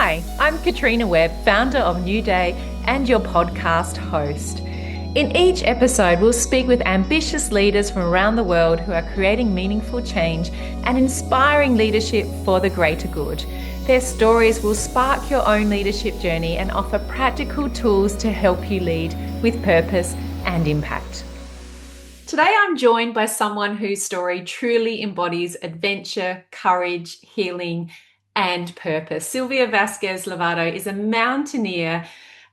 Hi, I'm Katrina Webb, founder of New Day and your podcast host. In each episode, we'll speak with ambitious leaders from around the world who are creating meaningful change and inspiring leadership for the greater good. Their stories will spark your own leadership journey and offer practical tools to help you lead with purpose and impact. Today, I'm joined by someone whose story truly embodies adventure, courage, healing, and purpose. Silvia Vasquez-Lavado is a mountaineer,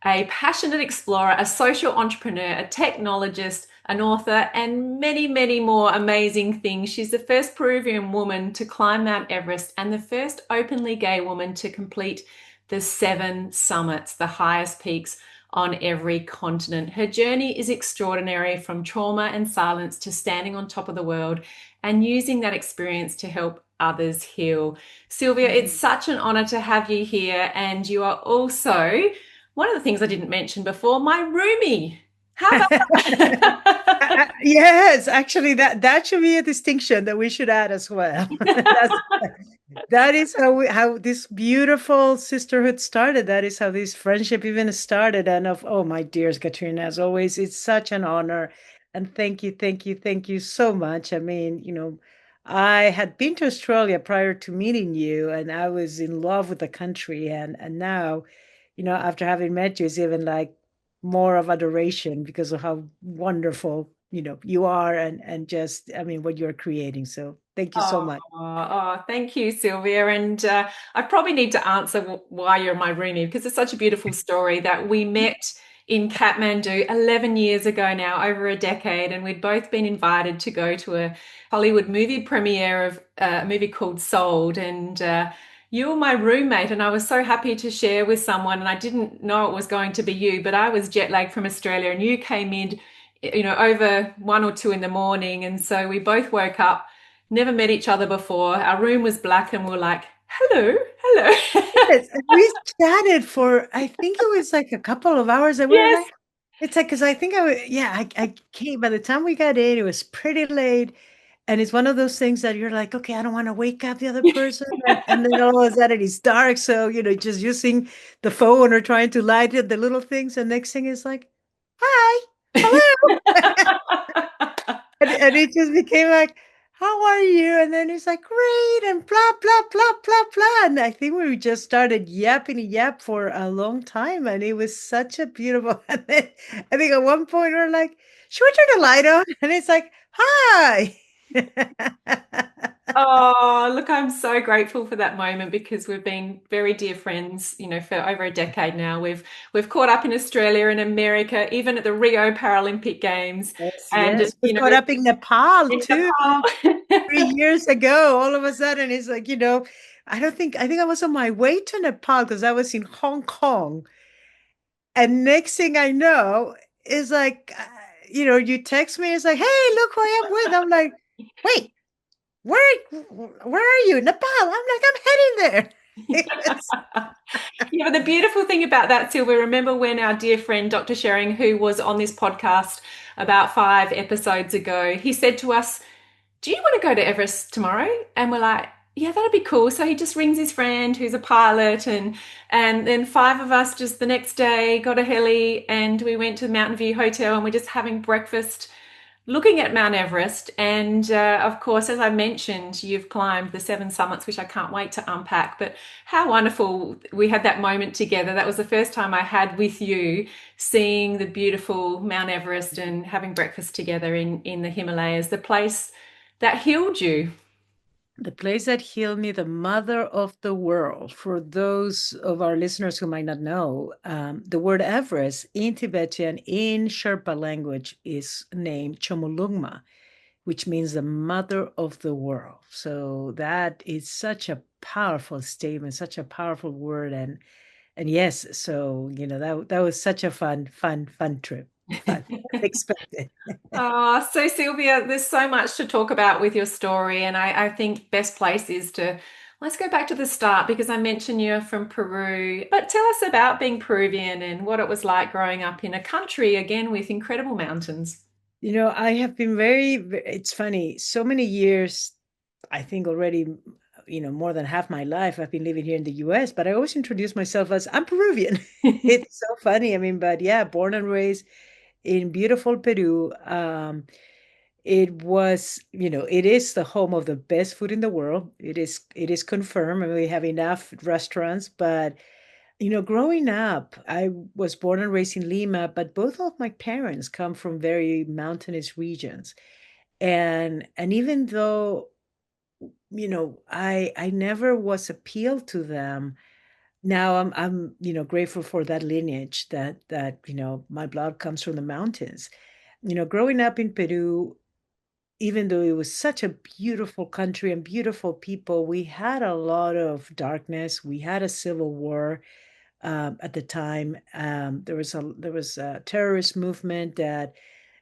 a passionate explorer, a social entrepreneur, a technologist, an author, and many, many more amazing things. She's the first Peruvian woman to climb Mount Everest and the first openly gay woman to complete the 7 summits, the highest peaks on every continent. Her journey is extraordinary, from trauma and silence to standing on top of the world and using that experience to help others heal. Silvia, it's such an honor to have you here. And you are also, one of the things I didn't mention before, my roomie. How about that? Yes, actually, that should be a distinction that we should add as well. That is how this beautiful sisterhood started. That is how this friendship even started. And oh my dears, Katrina, as always, it's such an honor. And thank you so much. I mean, I had been to Australia prior to meeting you, and I was in love with the country. And now, after having met you, it's even like more of adoration because of how wonderful you are, and just, I mean, what you're creating. So thank you so much. Thank you, Silvia. And I probably need to answer why you're my roomie, because it's such a beautiful story that we met in Kathmandu 11 years ago now, over a decade, and we'd both been invited to go to a Hollywood movie premiere of a movie called Sold. And you were my roommate, and I was so happy to share with someone. And I didn't know it was going to be you, but I was jet lagged from Australia, and you came in, over 1 or 2 in the morning. And so we both woke up, never met each other before. Our room was black, and we were like, hello, hello. Yes, and we chatted for, I think it was like a couple of hours, and we were Yes. like, it's like, because I think I came, by the time we got in, it was pretty late. And it's one of those things that you're like, okay, I don't want to wake up the other person. And then all of a sudden it's dark. So, just using the phone or trying to light it, the little things. And next thing is like, hi, hello. And it just became like, how are you? And then it's like, great, and blah, blah, blah, blah, blah. And I think we just started yapping yap for a long time. And it was such a beautiful. And then I think at one point we're like, should we turn the light on? And it's like, hi. Oh, look, I'm so grateful for that moment, because we've been very dear friends, for over a decade now. We've caught up in Australia and America, even at the Rio Paralympic Games, Yes, and yes. We caught up in Nepal in too Nepal. 3 years ago. All of a sudden, it's like, I think I was on my way to Nepal because I was in Hong Kong. And next thing I know is like, you text me, it's like, hey, look who I am with. I'm like, wait, where are you? Nepal. I'm like, I'm heading there. Yes. Yeah, but the beautiful thing about that, Sylvia, remember when our dear friend Dr. Shering, who was on this podcast about 5 episodes ago, he said to us, do you want to go to Everest tomorrow? And we're like, yeah, that'd be cool. So he just rings his friend who's a pilot, and then 5 of us just the next day got a heli, and we went to the Mountain View Hotel, and we're just having breakfast looking at Mount Everest. And of course, as I mentioned, you've climbed the 7 summits, which I can't wait to unpack. But how wonderful we had that moment together. That was the first time I had with you, seeing the beautiful Mount Everest and having breakfast together in the Himalayas, the place that healed you. The place that healed me, the mother of the world. For those of our listeners who might not know, the word Everest in Tibetan, in Sherpa language, is named Chomolungma, which means the mother of the world. So that is such a powerful statement, such a powerful word. And yes, so that was such a fun trip. Fun, unexpected. Oh, so Sylvia, there's so much to talk about with your story, and I think best place is to let's go back to the start, because I mentioned you're from Peru. But tell us about being Peruvian and what it was like growing up in a country again with incredible mountains. I have been it's funny, so many years, I think already more than half my life, I've been living here in the US, but I always introduce myself as I'm Peruvian. It's so funny. I mean, but yeah, born and raised in beautiful Peru. It was, it is the home of the best food in the world. It is confirmed. I mean, we have enough restaurants, but growing up, I was born and raised in Lima, but both of my parents come from very mountainous regions. And even though, I never was appealed to them, now I'm grateful for that lineage that my blood comes from the mountains. Growing up in Peru, even though it was such a beautiful country and beautiful people, we had a lot of darkness. We had a civil war at the time. There was a terrorist movement that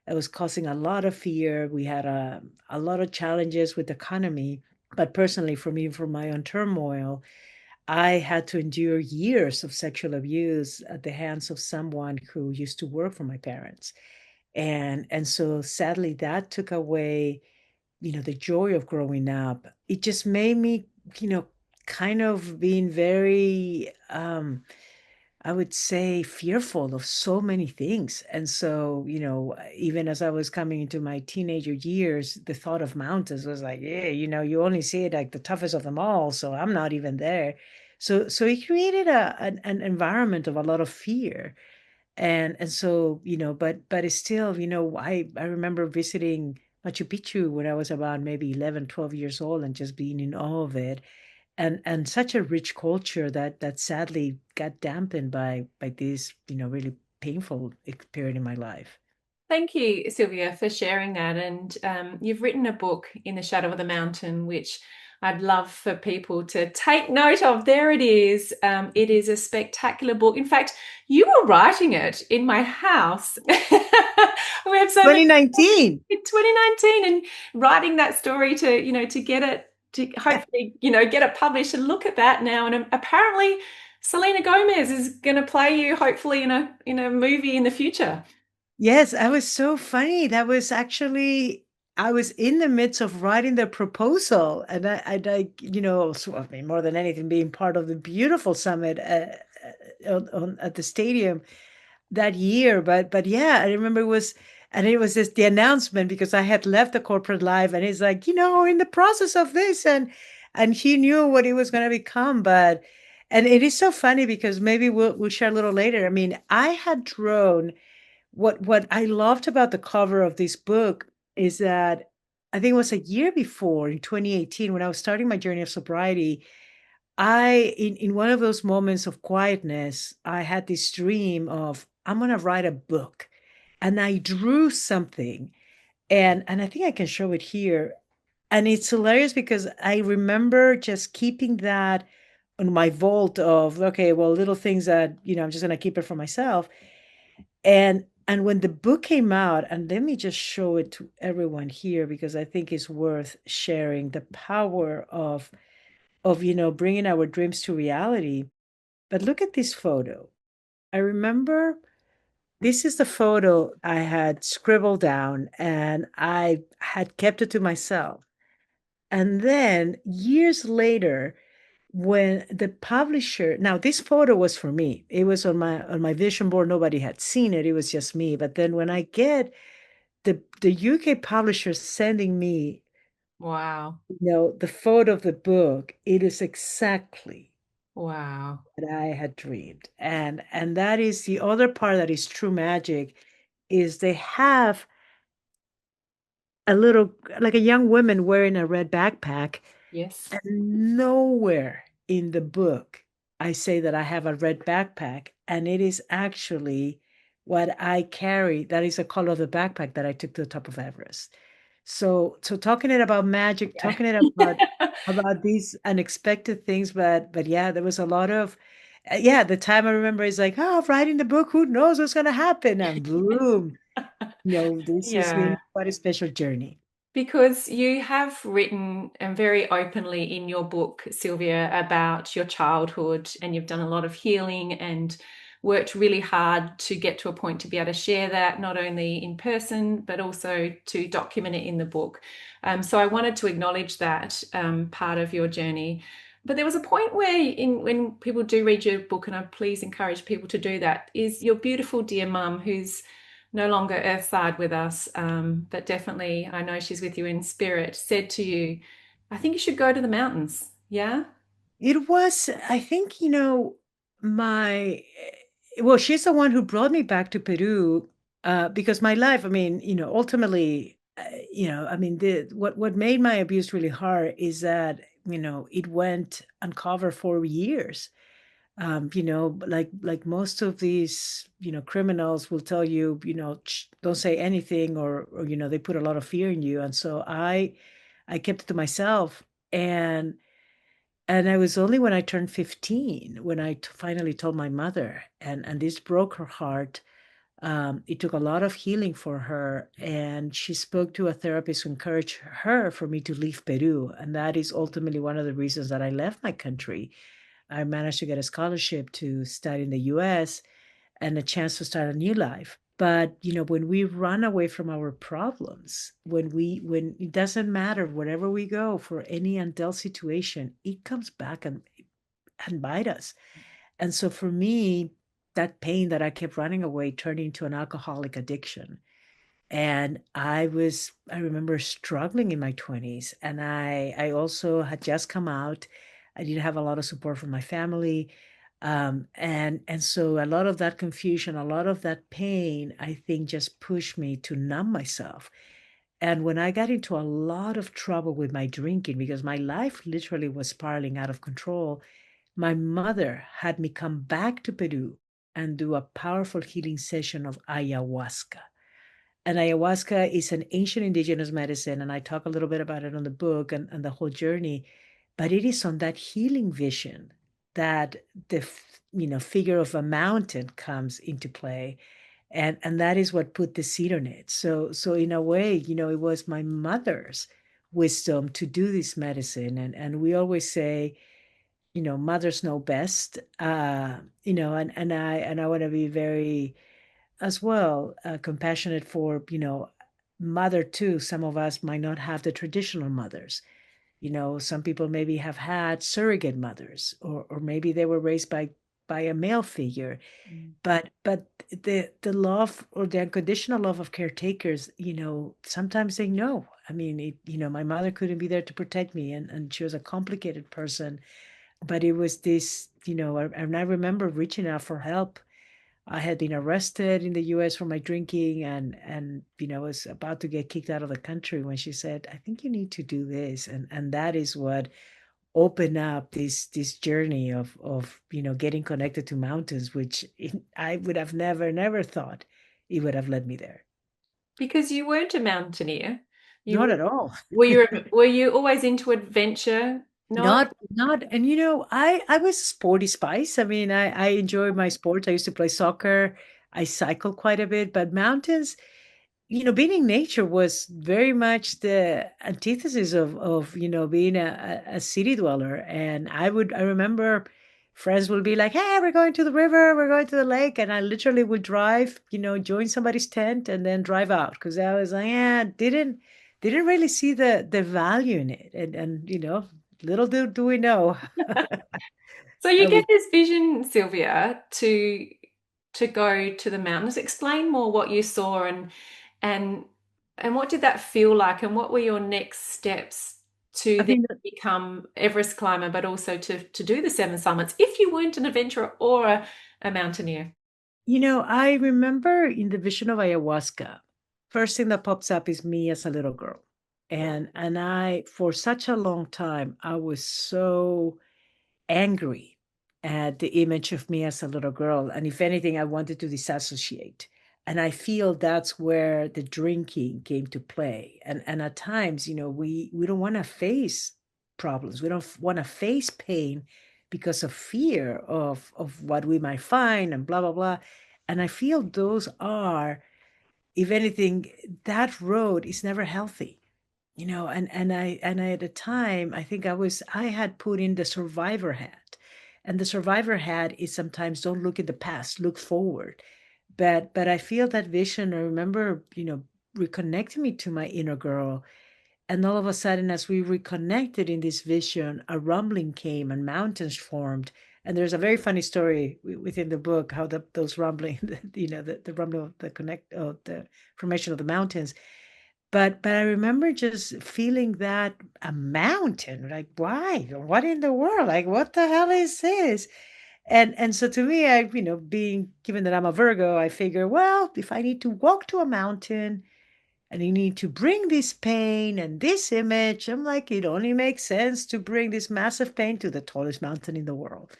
was causing a lot of fear. We had a lot of challenges with the economy. But personally, for me, for my own turmoil, I had to endure years of sexual abuse at the hands of someone who used to work for my parents. And so sadly that took away, the joy of growing up. It just made me, kind of being very I would say fearful of so many things. And so, even as I was coming into my teenager years, the thought of mountains was like, yeah, you only see it like the toughest of them all. So I'm not even there. So it created an environment of a lot of fear. And so, but it's still, I remember visiting Machu Picchu when I was about maybe 11, 12 years old and just being in awe of it, and such a rich culture that sadly got dampened by this, really painful period in my life. Thank you, Silvia, for sharing that. And you've written a book, In the Shadow of the Mountain, which I'd love for people to take note of. There it is. It is a spectacular book. In fact, you were writing it in my house. We have so many 2019. in 2019, and writing that story to get it to hopefully get it published. And look at that now. And apparently, Selena Gomez is going to play you hopefully in a movie in the future. Yes, that was so funny. That was actually, I was in the midst of writing the proposal, and so, I mean, more than anything, being part of the beautiful summit at the stadium that year. But yeah, I remember it was this the announcement, because I had left the corporate life, and it's like, in the process of this, and he knew what it was going to become. But and it is so funny because maybe we'll share a little later. I mean, I had drawn what I loved about the cover of this book is that I think it was a year before, in 2018, when I was starting my journey of sobriety. In one of those moments of quietness, I had this dream of I'm going to write a book, and I drew something, and I think I can show it here. And it's hilarious because I remember just keeping that on my vault of, okay, well, little things that, I'm just going to keep it for myself. And when the book came out, and let me just show it to everyone here because I think it's worth sharing the power of bringing our dreams to reality. But look at this photo. I remember this is the photo I had scribbled down, and I had kept it to myself. And then years later, when the publisher, now this photo was for me. It was on my vision board. Nobody had seen it. It was just me. But then when I get the UK publisher sending me, Wow. the photo of the book, it is exactly Wow. that I had dreamed. And that is the other part that is true magic, is they have a little, like a young woman wearing a red backpack, Yes. and nowhere in the book I say that I have a red backpack, and it is actually what I carry. That is the color of the backpack that I took to the top of Everest. So talking it about magic, Yeah. talking it about these unexpected things, but yeah, there was a lot of yeah, the time I remember is like, oh, writing the book, who knows what's gonna happen? And boom, this has Yeah. been quite a special journey. Because you have written and very openly in your book, Sylvia, about your childhood, and you've done a lot of healing and worked really hard to get to a point to be able to share that, not only in person, but also to document it in the book. So I wanted to acknowledge that part of your journey. But there was a point where when people do read your book, and I please encourage people to do that, is your beautiful dear mum, who's no longer earthside with us, but definitely I know she's with you in spirit, said to you, I think you should go to the mountains. Yeah? It was, I think, my, well, she's the one who brought me back to Peru, because my life, I mean, ultimately, I mean, what made my abuse really hard is that, it went uncovered for years. Like most of these, criminals will tell you, don't say anything, or, they put a lot of fear in you. And so I kept it to myself. And I was only when I turned 15 when I finally told my mother, and this broke her heart. It took a lot of healing for her, and she spoke to a therapist who encouraged her for me to leave Peru, and that is ultimately one of the reasons that I left my country. I managed to get a scholarship to study in the US and a chance to start a new life. But when we run away from our problems, when it doesn't matter wherever we go for any undealt situation, it comes back and bite us. And so for me, that pain that I kept running away turned into an alcoholic addiction. And I remember struggling in my 20s. And I also had just come out. I didn't have a lot of support from my family. And so a lot of that confusion, a lot of that pain, I think just pushed me to numb myself. And when I got into a lot of trouble with my drinking, because my life literally was spiraling out of control, my mother had me come back to Peru and do a powerful healing session of ayahuasca. And ayahuasca is an ancient indigenous medicine, and I talk a little bit about it on the book and the whole journey. But it is on that healing vision that the figure of a mountain comes into play, and that is what put the seed on it. So in a way, it was my mother's wisdom to do this medicine, and we always say, mothers know best, and I want to be very as well, compassionate for, mother too. Some of us might not have the traditional mothers. Some people maybe have had surrogate mothers, or maybe they were raised by a male figure. Mm. But the love or the unconditional love of caretakers, sometimes they know. I mean, my mother couldn't be there to protect me, and she was a complicated person. But it was this, and I remember reaching out for help. I had been arrested in the US for my drinking, and was about to get kicked out of the country when she said, I think you need to do this. And that is what opened up this journey of getting connected to mountains, which I would have never thought it would have led me there. Because you weren't a mountaineer. You Not at all. were you always into adventure? Not Not, and I was a sporty spice. I mean, I enjoy my sports. I used to play soccer. I cycle quite a bit, but mountains, being in nature was very much the antithesis of being a city dweller. And I remember friends would be like, hey, we're going to the river, we're going to the lake. And I literally would drive, join somebody's tent and then drive out, because I was like, yeah, didn't really see the value in it. And little do we know. so you I get was this vision, Sylvia, to go to the mountains. Explain more what you saw and and what did that feel like, and what were your next steps to I then mean, become Everest climber, but also to do the seven summits if you weren't an adventurer or a mountaineer? I remember in the vision of ayahuasca, first thing that pops up is me as a little girl. And I, for such a long time, I was so angry at the image of me as a little girl. And if anything, I wanted to disassociate. And I feel that's where the drinking came to play. And at times, we don't want to face problems. We don't want to face pain because of fear of what we might find and blah, blah, blah. And I feel those are, if anything, that road is never healthy. And I at the time, I think I had put in the survivor hat, And the survivor hat is sometimes don't look in the past, look forward. But I feel that vision. I remember, reconnecting me to my inner girl. And all of a sudden, as we reconnected in this vision, a rumbling came and mountains formed. And there's a very funny story within the book how those rumbling, the rumbling of the the formation of the mountains. But I remember just feeling that a mountain, like why? What in the world? Like what the hell is this? And so to me, being given that I'm a Virgo, I figure, well, if I need to walk to a mountain and you need to bring this pain and this image, I'm like, it only makes sense to bring this massive pain to the tallest mountain in the world.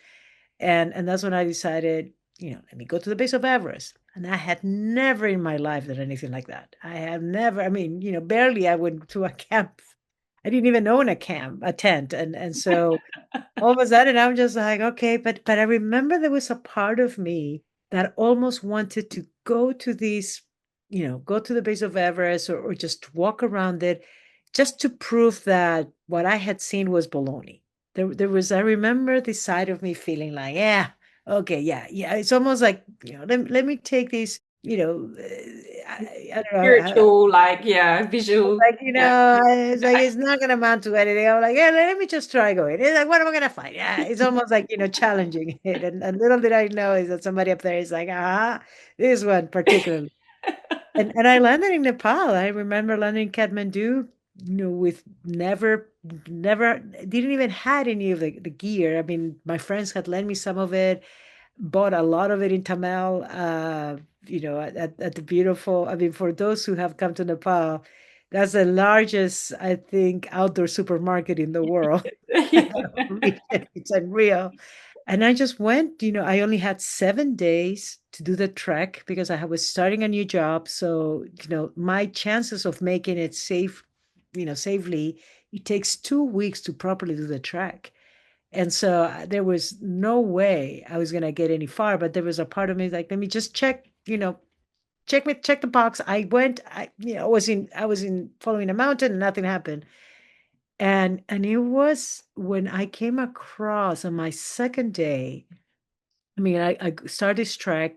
And that's when I decided, let me go to the base of Everest. And I had never in my life done anything like that. I have never, I mean, barely I went to a camp. I didn't even own a tent. And so all of a sudden I'm just like, okay, but I remember there was a part of me that almost wanted to go to these, go to the base of Everest or just walk around it just to prove that what I had seen was baloney. There was, I remember this side of me feeling like, yeah, okay, yeah, yeah. It's almost like, let me take these, I don't know, Spiritual, like, yeah, visual. like, Yeah. it's like it's not gonna amount to anything. I'm like, yeah, let me just try going. It's like, what am I gonna find? Yeah, it's almost like, challenging it. And little did I know is that somebody up there is like, this one particularly. And I landed in Nepal. I remember landing in Kathmandu, with never didn't even had any of the gear. I mean, my friends had lent me some of it, bought a lot of it in Tamil, at the beautiful, I mean, for those who have come to Nepal, that's the largest, I think, outdoor supermarket in the world. It's unreal. And I just went, I only had 7 days to do the trek because I was starting a new job. So, my chances of making it safely, it takes 2 weeks to properly do the trek. And so there was no way I was going to get any far, but there was a part of me like, let me just check, check the box. I went, I was in following a mountain and nothing happened. And it was when I came across on my second day. I mean, I started this trek,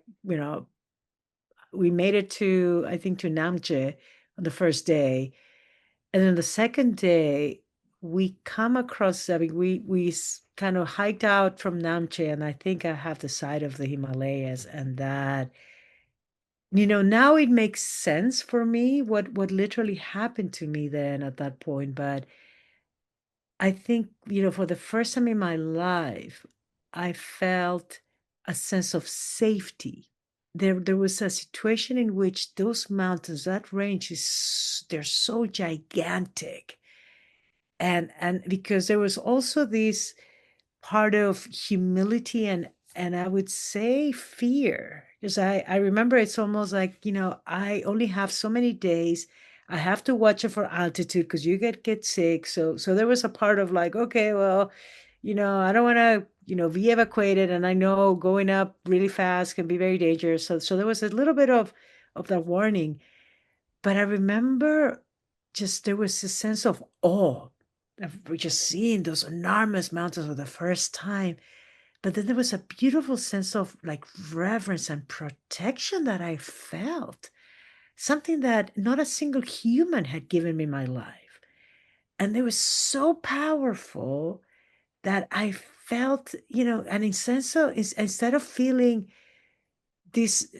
we made it to, I think, to Namche on the first day. And then the second day, we come across, I mean, we kind of hiked out from Namche, and I think I have the side of the Himalayas, and that, now it makes sense for me what literally happened to me then at that point. But I think, for the first time in my life, I felt a sense of safety. There was a situation in which those mountains, that range they're so gigantic. And because there was also this part of humility and I would say fear. Because I remember it's almost like, I only have so many days. I have to watch it for altitude because you get sick. So there was a part of like, okay, well, I don't want to, be evacuated. And I know going up really fast can be very dangerous. So there was a little bit of that warning. But I remember just there was a sense of awe of just seeing those enormous mountains for the first time. But then there was a beautiful sense of like reverence and protection that I felt, something that not a single human had given me in my life. And it was so powerful that I felt, and in sense of, instead of feeling this,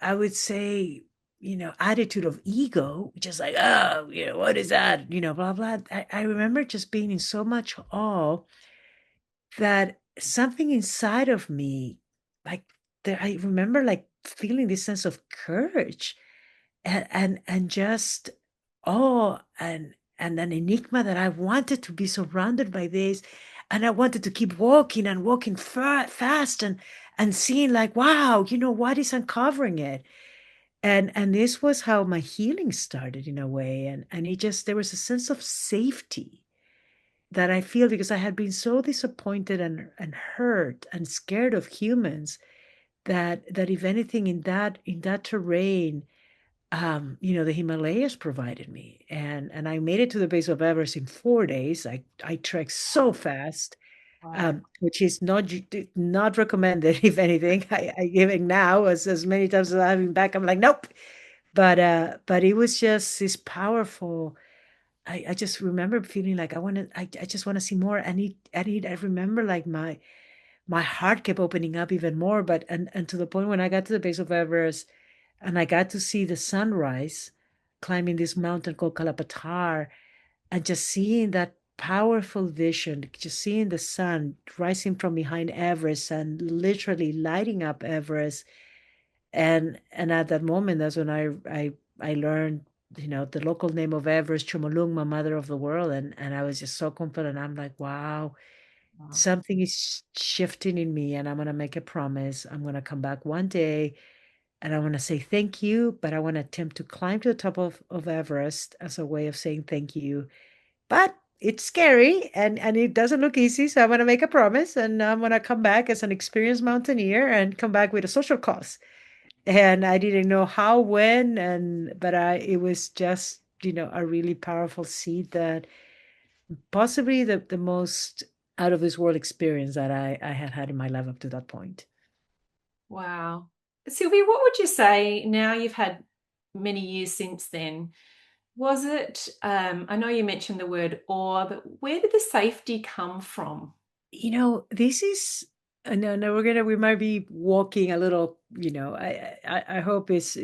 I would say, attitude of ego, just like, oh, what is that? Blah, blah. I remember just being in so much awe that something inside of me, like, I remember like feeling this sense of courage and just awe and an enigma that I wanted to be surrounded by this, and I wanted to keep walking and walking fast and seeing like, wow, what is uncovering it. And this was how my healing started in a way. And it just, there was a sense of safety that I feel because I had been so disappointed and hurt and scared of humans that if anything in that terrain, the Himalayas provided me. And I made it to the base of Everest in 4 days. I trekked so fast. Wow. which is not recommended. If anything, I give it now as many times as I've been back. I'm like, nope. But it was just this powerful. I just remember feeling like I just want to see more. I remember like my heart kept opening up even more. But and to the point when I got to the base of Everest and I got to see the sunrise, climbing this mountain called Kalapatar, and just seeing that powerful vision, just seeing the sun rising from behind Everest and literally lighting up Everest. And at that moment, that's when I learned, the local name of Everest, Chomolungma, Mother of the World, and I was just so confident. I'm like, wow, Wow. something is shifting in me, and I'm gonna make a promise. I'm gonna come back one day, and I want to say thank you, but I want to attempt to climb to the top of Everest as a way of saying thank you. But it's scary and it doesn't look easy. So I'm going to make a promise and I'm going to come back as an experienced mountaineer and come back with a social cause. And I didn't know how, when, but it was just, a really powerful seed that possibly the most out of this world experience that I had had in my life up to that point. Wow. Sylvia, what would you say now you've had many years since then? Was it, I know you mentioned the word awe, but where did the safety come from? This is, no, we might be walking a little, I hope it's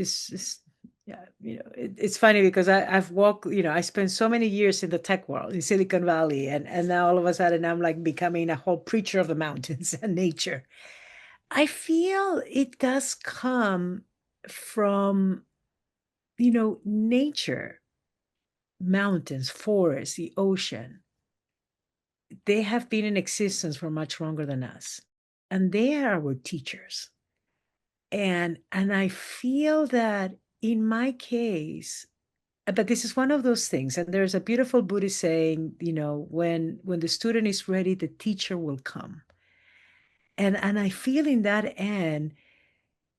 yeah, it's funny because I've walked, I spent so many years in the tech world in Silicon Valley, and now all of a sudden I'm like becoming a whole preacher of the mountains and nature. I feel it does come from, nature, mountains, forests, the ocean. They have been in existence for much longer than us, and they are our teachers. And I feel that in my case, but this is one of those things, and there's a beautiful Buddhist saying, when the student is ready, the teacher will come. And I feel in that end,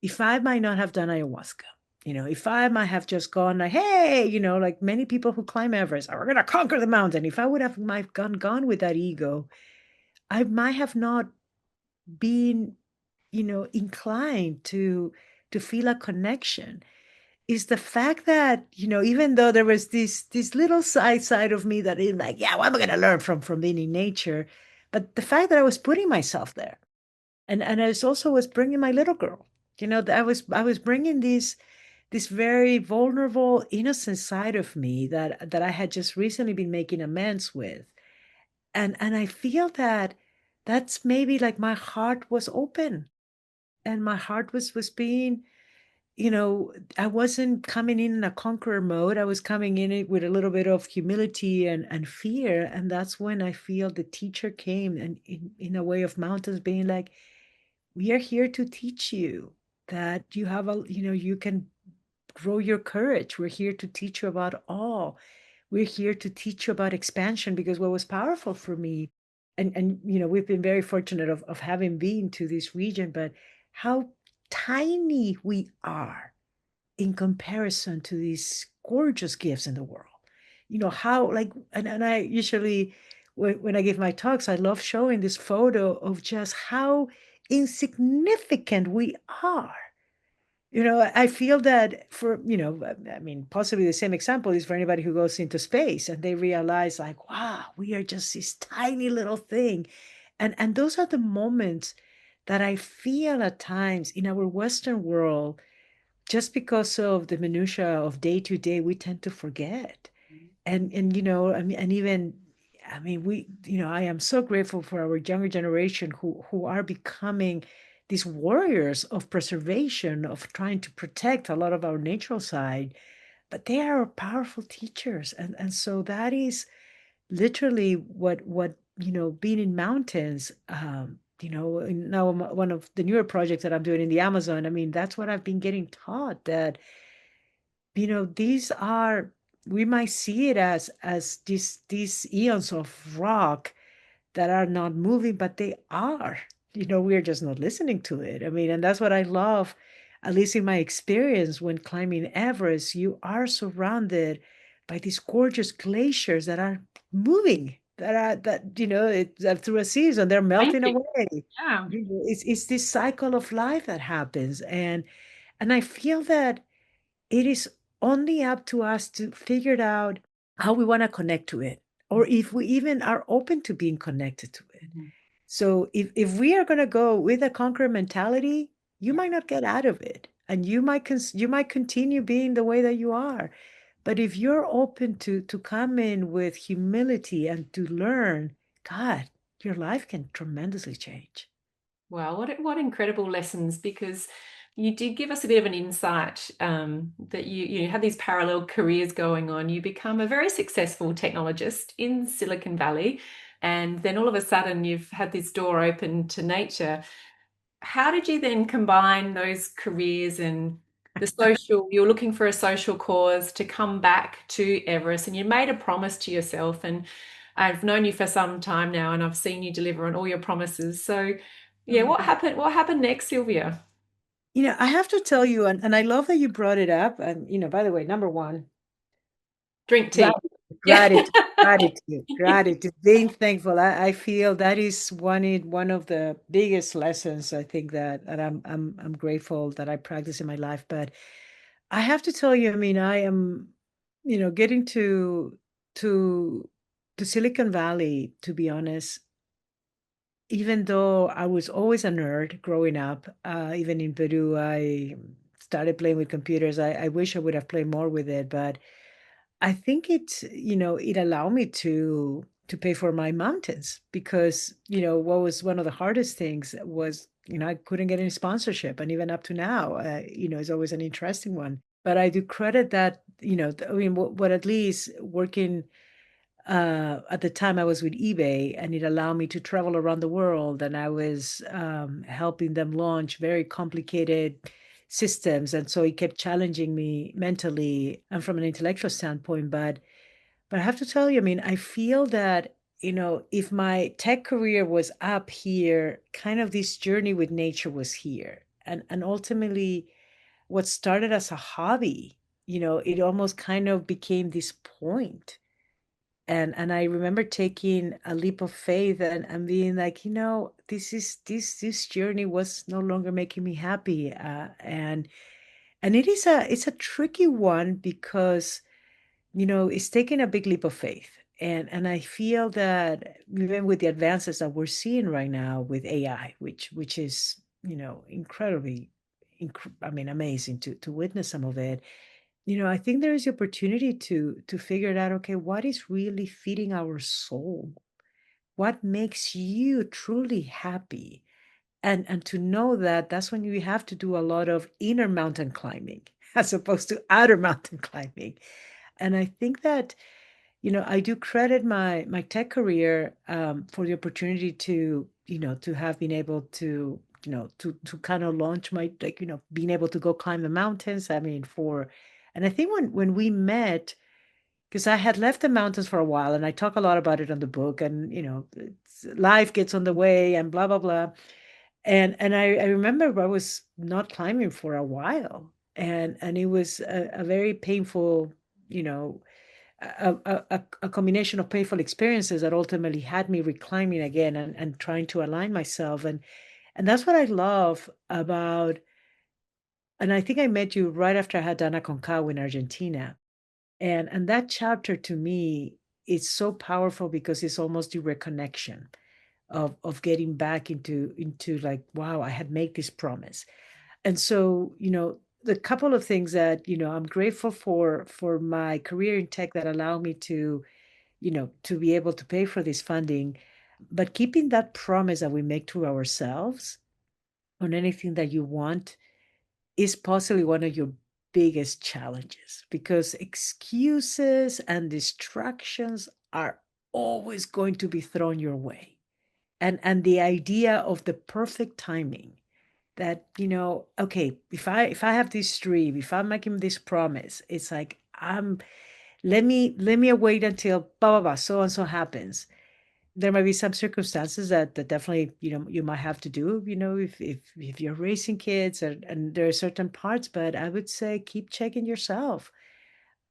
if I might not have done ayahuasca, if I might have just gone like, hey, like many people who climb Everest, are going to conquer the mountain. If I would have might gone with that ego, I might have not been, inclined to feel a connection. Is the fact that, even though there was this little side of me that is like, yeah, what am I going to learn from being in nature? But the fact that I was putting myself there, and I was bringing my little girl, that I was bringing this very vulnerable, innocent side of me that I had just recently been making amends with. And I feel that that's maybe like my heart was open and my heart was being, I wasn't coming in a conqueror mode. I was coming in it with a little bit of humility and fear. And that's when I feel the teacher came, and in a way of mountains being like, we are here to teach you that you have you can grow your courage. We're here to teach you about awe. We're here to teach you about expansion, because what was powerful for me, and we've been very fortunate of having been to this region, but how tiny we are in comparison to these gorgeous gifts in the world. How, like, and I usually, when I give my talks, I love showing this photo of just how insignificant we are. I feel that for, I mean, possibly the same example is for anybody who goes into space and they realize like, wow, we are just this tiny little thing. And those are the moments that I feel at times in our Western world, just because of the minutia of day to day, we tend to forget. And I mean, and even, I mean, I am so grateful for our younger generation who are becoming these warriors of preservation, of trying to protect a lot of our natural side, but they are powerful teachers. And so that is literally what being in mountains, now one of the newer projects that I'm doing in the Amazon, I mean, that's what I've been getting taught, that these are, we might see it as these eons of rock that are not moving, but they are. We're just not listening to it. I mean, and that's what I love, at least in my experience when climbing Everest. You are surrounded by these gorgeous glaciers that are moving. that through a season they're melting Changing. away. Yeah. It's this cycle of life that happens, and I feel that it is only up to us to figure it out how we want to connect to it, or if we even are open to being connected to it. Mhm. So if we are going to go with a conqueror mentality, you Yeah. might not get out of it, and you might continue being the way that you are. But if you're open to come in with humility and to learn, God, your life can tremendously change. Wow, what incredible lessons, because you did give us a bit of an insight, that you had these parallel careers going on. You become a very successful technologist in Silicon Valley, and then all of a sudden you've had this door open to nature. How did you then combine those careers and the social, you're looking for a social cause to come back to Everest, and you made a promise to yourself, and I've known you for some time now and I've seen you deliver on all your promises. So yeah, what Um, happened? What happened next, Sylvia? I have to tell you, and I love that you brought it up. And, by the way, number one, Drink tea. gratitude, Yeah. gratitude, being thankful. I feel that is one of the biggest lessons I think that I'm grateful that I practice in my life. But I have to tell you, I mean, I am, getting to to Silicon Valley, to be honest, even though I was always a nerd growing up, even in Peru, I started playing with computers. I wish I would have played more with it, but I think it allowed me to pay for my mountains because, what was one of the hardest things was, I couldn't get any sponsorship. And even up to now, is always an interesting one. But I do credit that, I mean, what at least working at the time I was with eBay, and it allowed me to travel around the world, and I was helping them launch very complicated systems, and so it kept challenging me mentally and from an intellectual standpoint. But I have to tell you, I mean, I feel that, if my tech career was up here, kind of this journey with nature was here, and ultimately what started as a hobby, it almost kind of became this point. And I remember taking a leap of faith and being like, this journey was no longer making me happy. And it's a tricky one because, it's taking a big leap of faith. And I feel that even with the advances that we're seeing right now with AI, which is, incredibly, I mean, amazing to witness some of it. I think there is the opportunity to figure it out. Okay, what is really feeding our soul? What makes you truly happy? And to know that that's when you have to do a lot of inner mountain climbing as opposed to outer mountain climbing. And I think that, I do credit my tech career for the opportunity to have been able to kind of launch my, like, being able to go climb the mountains. I mean, and I think when we met, because I had left the mountains for a while, and I talk a lot about it on the book, and life gets on the way and blah blah blah. And I remember I was not climbing for a while, and it was a very painful, you know a combination of painful experiences that ultimately had me reclimbing again and trying to align myself. And that's what I love about, and I think I met you right after I had done Aconcagua in Argentina. And that chapter to me is so powerful because it's almost the reconnection of getting back into like, wow, I had made this promise. And so, the couple of things that, I'm grateful for my career in tech that allow me to be able to pay for this funding, but keeping that promise that we make to ourselves on anything that you want is possibly one of your biggest challenges, because excuses and distractions are always going to be thrown your way. And the idea of the perfect timing, that, okay, if I have this dream, if I'm making this promise, it's like, let me wait until blah blah blah so and so happens. There might be some circumstances that definitely, you might have to do, if you're raising kids, and there are certain parts, but I would say keep checking yourself.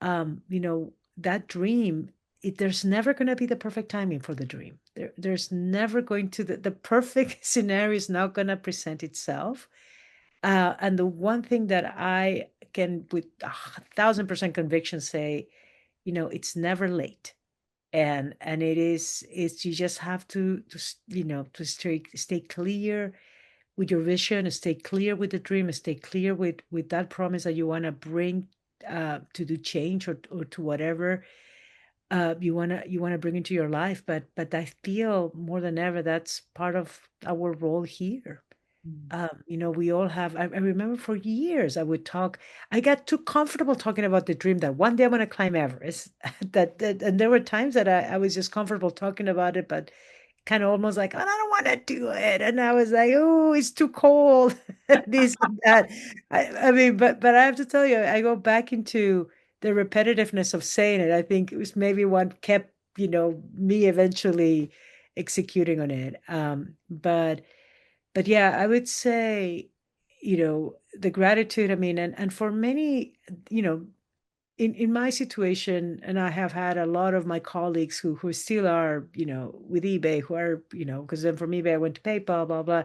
That dream there's never going to be the perfect timing for the dream. There's never going to the perfect scenario is not going to present itself. And the one thing that I can with 1,000% conviction say, it's never late. And it's you just have to stay clear with your vision, stay clear with the dream, stay clear with that promise that you want to bring to do change or to whatever you want to bring into your life. But I feel more than ever that's part of our role here. We all have. I remember for years I got too comfortable talking about the dream that one day I'm going to climb Everest. And there were times that I was just comfortable talking about it, but kind of almost like, "Oh, I don't want to do it." And I was like, "Oh, it's too cold." This and that. I mean, but I have to tell you, I go back into the repetitiveness of saying it. I think it was maybe what kept, me eventually executing on it. But yeah, I would say, the gratitude, I mean, and for many, you know, in my situation, and I have had a lot of my colleagues who still are, with eBay, who are, because then from eBay I went to PayPal, blah, blah.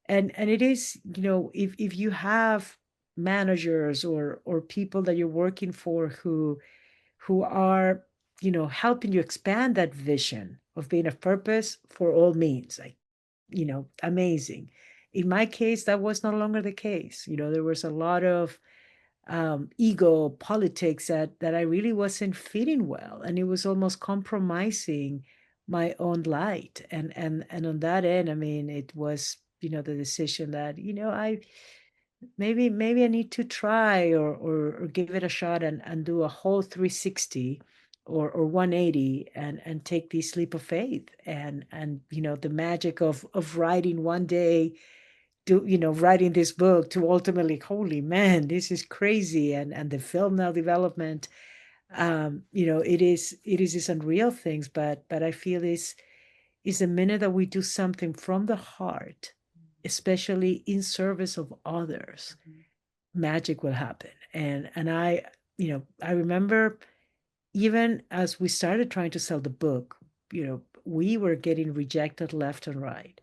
And it is, if you have managers or people that you're working for who are, helping you expand that vision of being of purpose for all means, like, amazing. In my case, that was no longer the case. There was a lot of ego politics that I really wasn't fitting well, and it was almost compromising my own light. And on that end, I mean, it was, the decision that, I maybe I need to try or give it a shot and do a whole 360 or 180 and take this leap of faith and the magic of writing one day, writing this book to ultimately, holy man, this is crazy. And the film now development, it is these unreal things, but I feel is the minute that we do something from the heart, especially in service of others, magic will happen. And I remember even as we started trying to sell the book, we were getting rejected left and right.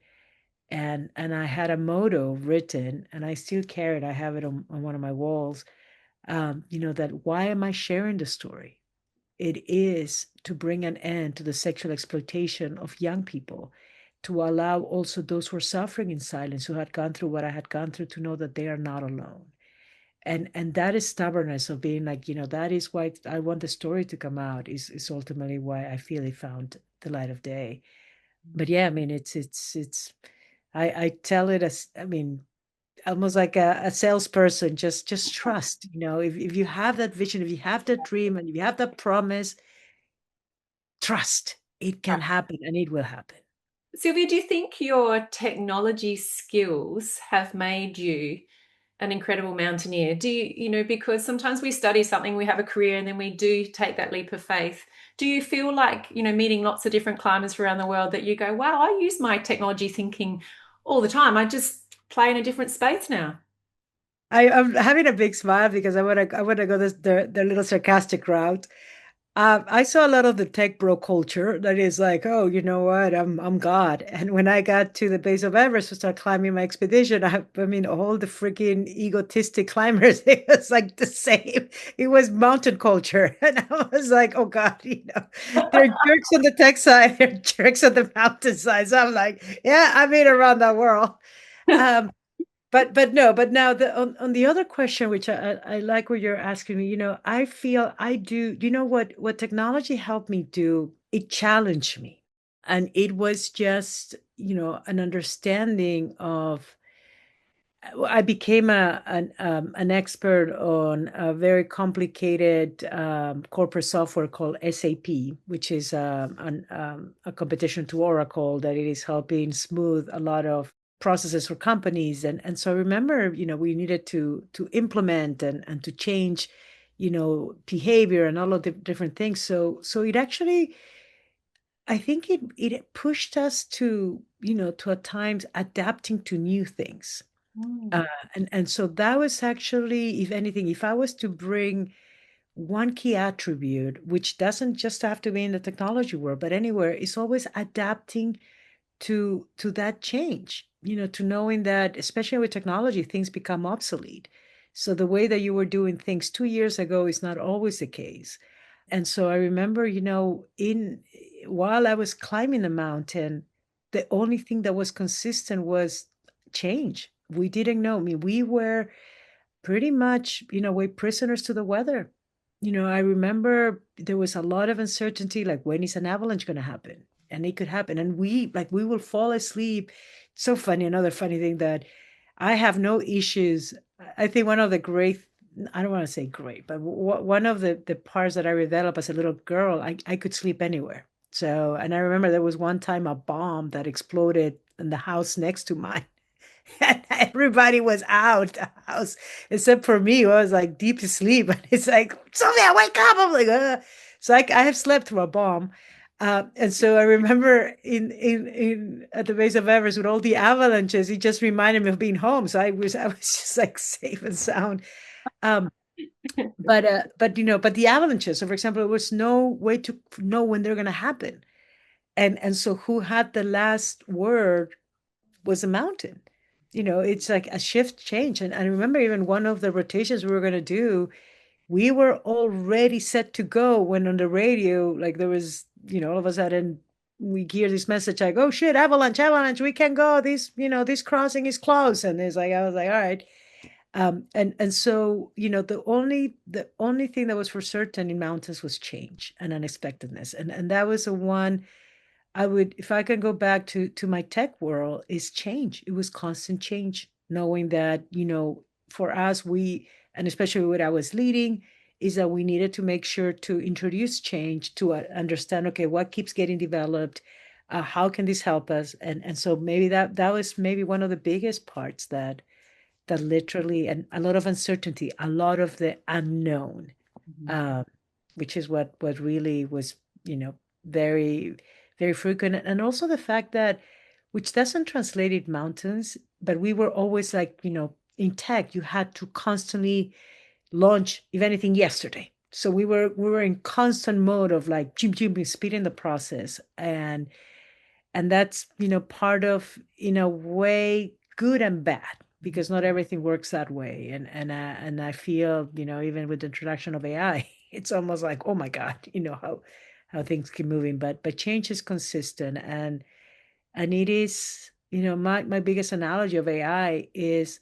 And I had a motto written, and I still carry it. I have it on one of my walls. That why am I sharing the story? It is to bring an end to the sexual exploitation of young people, to allow also those who are suffering in silence, who had gone through what I had gone through, to know that they are not alone. And that is stubbornness of being like, that is why I want the story to come out, is ultimately why I feel it found the light of day. But yeah, I mean, it's I tell it as, I mean, almost like a salesperson, just trust, if you have that vision, if you have that dream, and if you have that promise, trust it can happen, and it will happen. Sylvia, do you think your technology skills have made you an incredible mountaineer? Do because sometimes we study something, we have a career, and then we do take that leap of faith. Do you feel like, meeting lots of different climbers around the world, that you go, wow, I use my technology thinking all the time. I just play in a different space now? I'm having a big smile because I want to go the little sarcastic route. I saw a lot of the tech bro culture that is like, oh, you know what, I'm God. And when I got to the base of Everest to start climbing my expedition, I mean, all the freaking egotistic climbers, it was like the same. It was mountain culture, and I was like, oh God, they're jerks on the tech side, they're jerks on the mountain side. So I'm like, yeah, I've been around the world. Um, but no, but now on the other question, which I like what you're asking me, I feel I do, what technology helped me do, it challenged me. And it was just, an understanding of, I became an expert on a very complicated corporate software called SAP, which is a competition to Oracle, that it is helping smooth a lot of processes for companies. And so I remember, we needed to implement and to change, behavior and all of the different things. So it actually, I think it pushed us to at times adapting to new things. Mm. Uh, and so that was actually, if anything, if I was to bring one key attribute, which doesn't just have to be in the technology world, but anywhere, is always adapting to that change, to knowing that, especially with technology, things become obsolete. So the way that you were doing things 2 years ago is not always the case. And so I remember, in while I was climbing the mountain, the only thing that was consistent was change. We didn't know. I mean, we were pretty much, we're prisoners to the weather. I remember there was a lot of uncertainty, like when is an avalanche going to happen? And it could happen. And we will fall asleep. So funny. Another funny thing that I have no issues. I think one of the great, I don't want to say great, but one of the parts that I developed as a little girl, I could sleep anywhere. So, and I remember there was one time a bomb that exploded in the house next to mine. And everybody was out the house except for me. I was like deep asleep, and it's like, Sylvia, wake up! I'm like, Ugh. So I have slept through a bomb, and so I remember in at the base of Everest with all the avalanches, it just reminded me of being home. So I was just like safe and sound. Um, but the avalanches. So for example, there was no way to know when they're going to happen, and so who had the last word was a mountain. It's like a shift change. And I remember even one of the rotations we were going to do, we were already set to go when on the radio, like there was, all of a sudden we hear this message like, oh shit, avalanche, avalanche, we can go. This crossing is closed. And it's like, I was like, all right. And so, the only thing that was for certain in mountains was change and unexpectedness. And that was the one I would, if I can go back to my tech world, is change. It was constant change, knowing that, for us, and especially what I was leading, is that we needed to make sure to introduce change to understand, okay, what keeps getting developed, how can this help us? And so maybe that was maybe one of the biggest parts that literally, and a lot of uncertainty, a lot of the unknown, uh, which is what really was, very, very frequent. And also the fact that, which doesn't translate in mountains, but we were always like, in tech, you had to constantly launch, if anything, yesterday. So we were in constant mode of like speeding the process. And that's, part of, in a way, good and bad, because not everything works that way. And I feel, even with the introduction of AI, it's almost like, oh my God, how things keep moving. But change is consistent. And it is, my biggest analogy of AI is,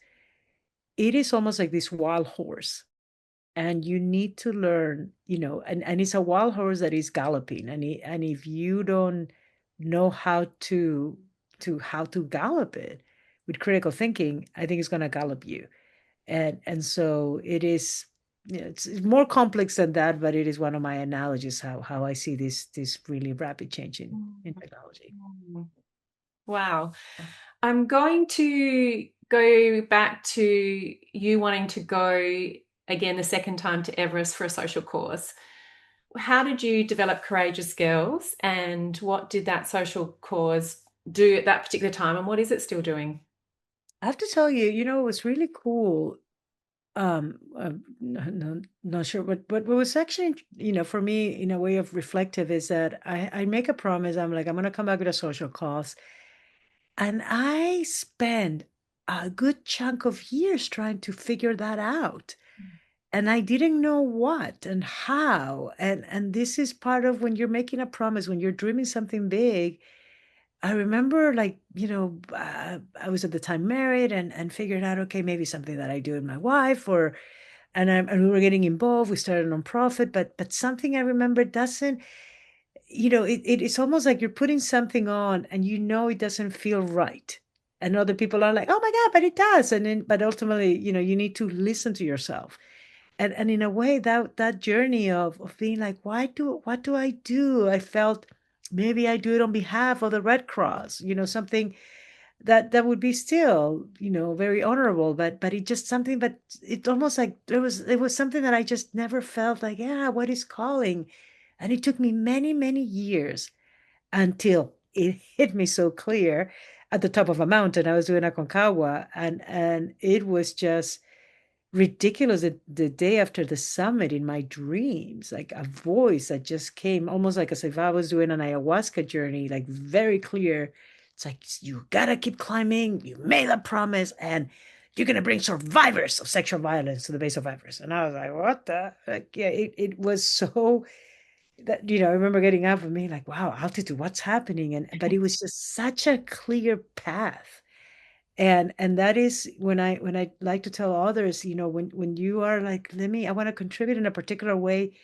it is almost like this wild horse, and you need to learn, and it's a wild horse that is galloping, and if you don't know how to gallop it with critical thinking, I think it's going to gallop you. And so it is, it's more complex than that, but it is one of my analogies, how I see this really rapid change in technology. Wow. I'm going to go back to you wanting to go again the second time to Everest for a social cause. How did you develop courageous skills, and what did that social cause do at that particular time, and what is it still doing? I have to tell you, it was really cool. Not sure, but what was actually, for me, in a way of reflective, is that I make a promise. I'm like, I'm gonna come back with a social cause, and I spent a good chunk of years trying to figure that out, and I didn't know what and how. And this is part of when you're making a promise, when you're dreaming something big. I remember, like, I was at the time married, and figured out, okay, maybe something that I do with my wife, or and we were getting involved. We started a nonprofit, but something I remember doesn't, it's almost like you're putting something on, and it doesn't feel right. And other people are like, oh my God, but it does. And then, but ultimately, you need to listen to yourself. And in a way, that journey of being like, what do I do? I felt maybe I do it on behalf of the Red Cross, something that would be still, very honorable, but it just something, but it almost like it was something that I just never felt like, yeah, what is calling? And it took me many, many years until it hit me so clear at the top of a mountain. I was doing Aconcagua, and it was just ridiculous. The day after the summit, in my dreams, like a voice that just came almost like as if I was doing an ayahuasca journey, like very clear. It's like, you gotta keep climbing. You made a promise, and you're gonna bring survivors of sexual violence to the base of Everest. And I was like, what the? Like, yeah, it was so that, I remember getting up and being like, wow, altitude, what's happening? And but it was just such a clear path. And that is when I like to tell others, when you are like, I want to contribute in a particular way,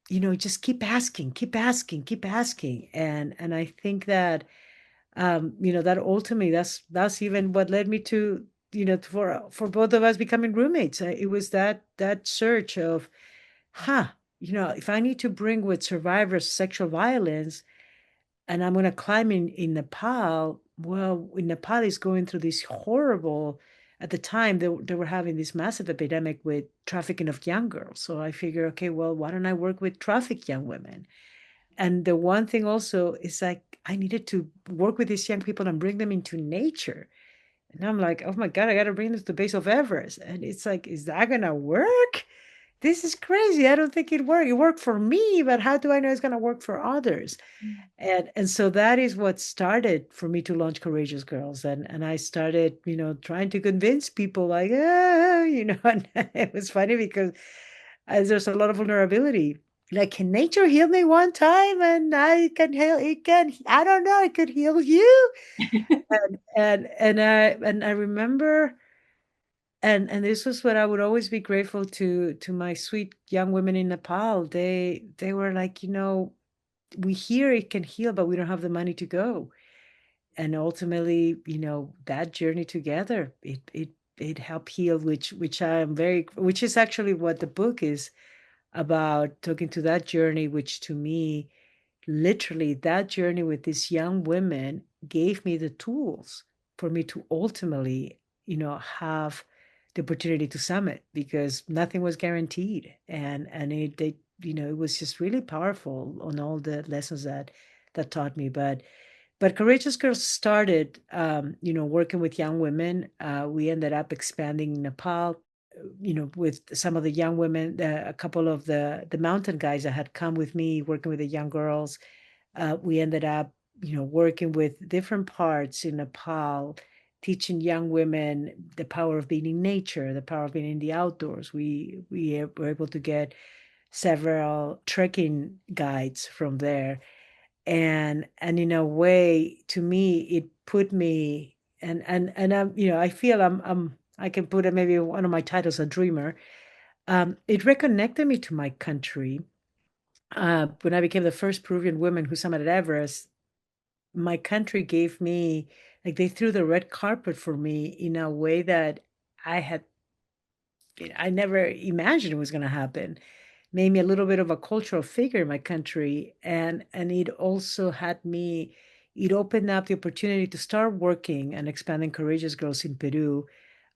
just keep asking, keep asking, keep asking. And I think that that ultimately, that's even what led me to, for both of us becoming roommates. It was that search of, huh, if I need to bring with survivors sexual violence, and I'm going to climb in Nepal. Well, in Nepal is going through this horrible, at the time they were having this massive epidemic with trafficking of young girls. So I figure, okay, well, why don't I work with trafficked young women? And the one thing also is like, I needed to work with these young people and bring them into nature. And I'm like, oh my God, I got to bring them to the base of Everest. And it's like, is that going to work? This is crazy. I don't think it worked. It worked for me, but how do I know it's going to work for others? And so that is what started for me to launch Courageous Girls. And I started, trying to convince people like, and it was funny because there's a lot of vulnerability. Like, can nature heal me one time and I can heal, I don't know, it could heal you. And I remember, and this was what I would always be grateful to my sweet young women in Nepal. They were like, we hear it can heal, but we don't have the money to go. And ultimately, that journey together, it helped heal, which I am which is actually what the book is about, talking to that journey, which to me, literally, that journey with these young women gave me the tools for me to ultimately, have the opportunity to summit, because nothing was guaranteed. And it was just really powerful on all the lessons that taught me. But Courageous Girls started, working with young women. We ended up expanding in Nepal, with some of the young women, a couple of the mountain guys that had come with me, working with the young girls. We ended up, working with different parts in Nepal, teaching young women the power of being in nature, the power of being in the outdoors. We were able to get several trekking guides from there, and in a way, to me, it put me, and I'm, I feel I can put it, maybe one of my titles, a dreamer. It reconnected me to my country. When I became the first Peruvian woman who summited Everest, my country gave me, like, they threw the red carpet for me in a way that I had I never imagined it was going to happen. Made me a little bit of a cultural figure in my country, and it also had me. It opened up the opportunity to start working and expanding Courageous Girls in Peru.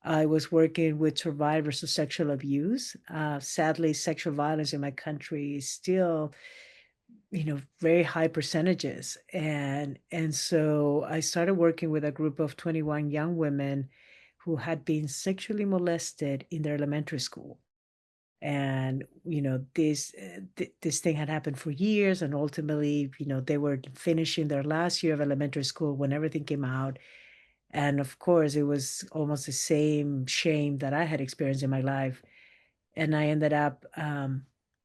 I was working with survivors of sexual abuse. Sadly, sexual violence in my country is still, very high percentages. And so I started working with a group of 21 young women who had been sexually molested in their elementary school. And this thing had happened for years, and ultimately, they were finishing their last year of elementary school when everything came out. And of course, it was almost the same shame that I had experienced in my life. And I ended up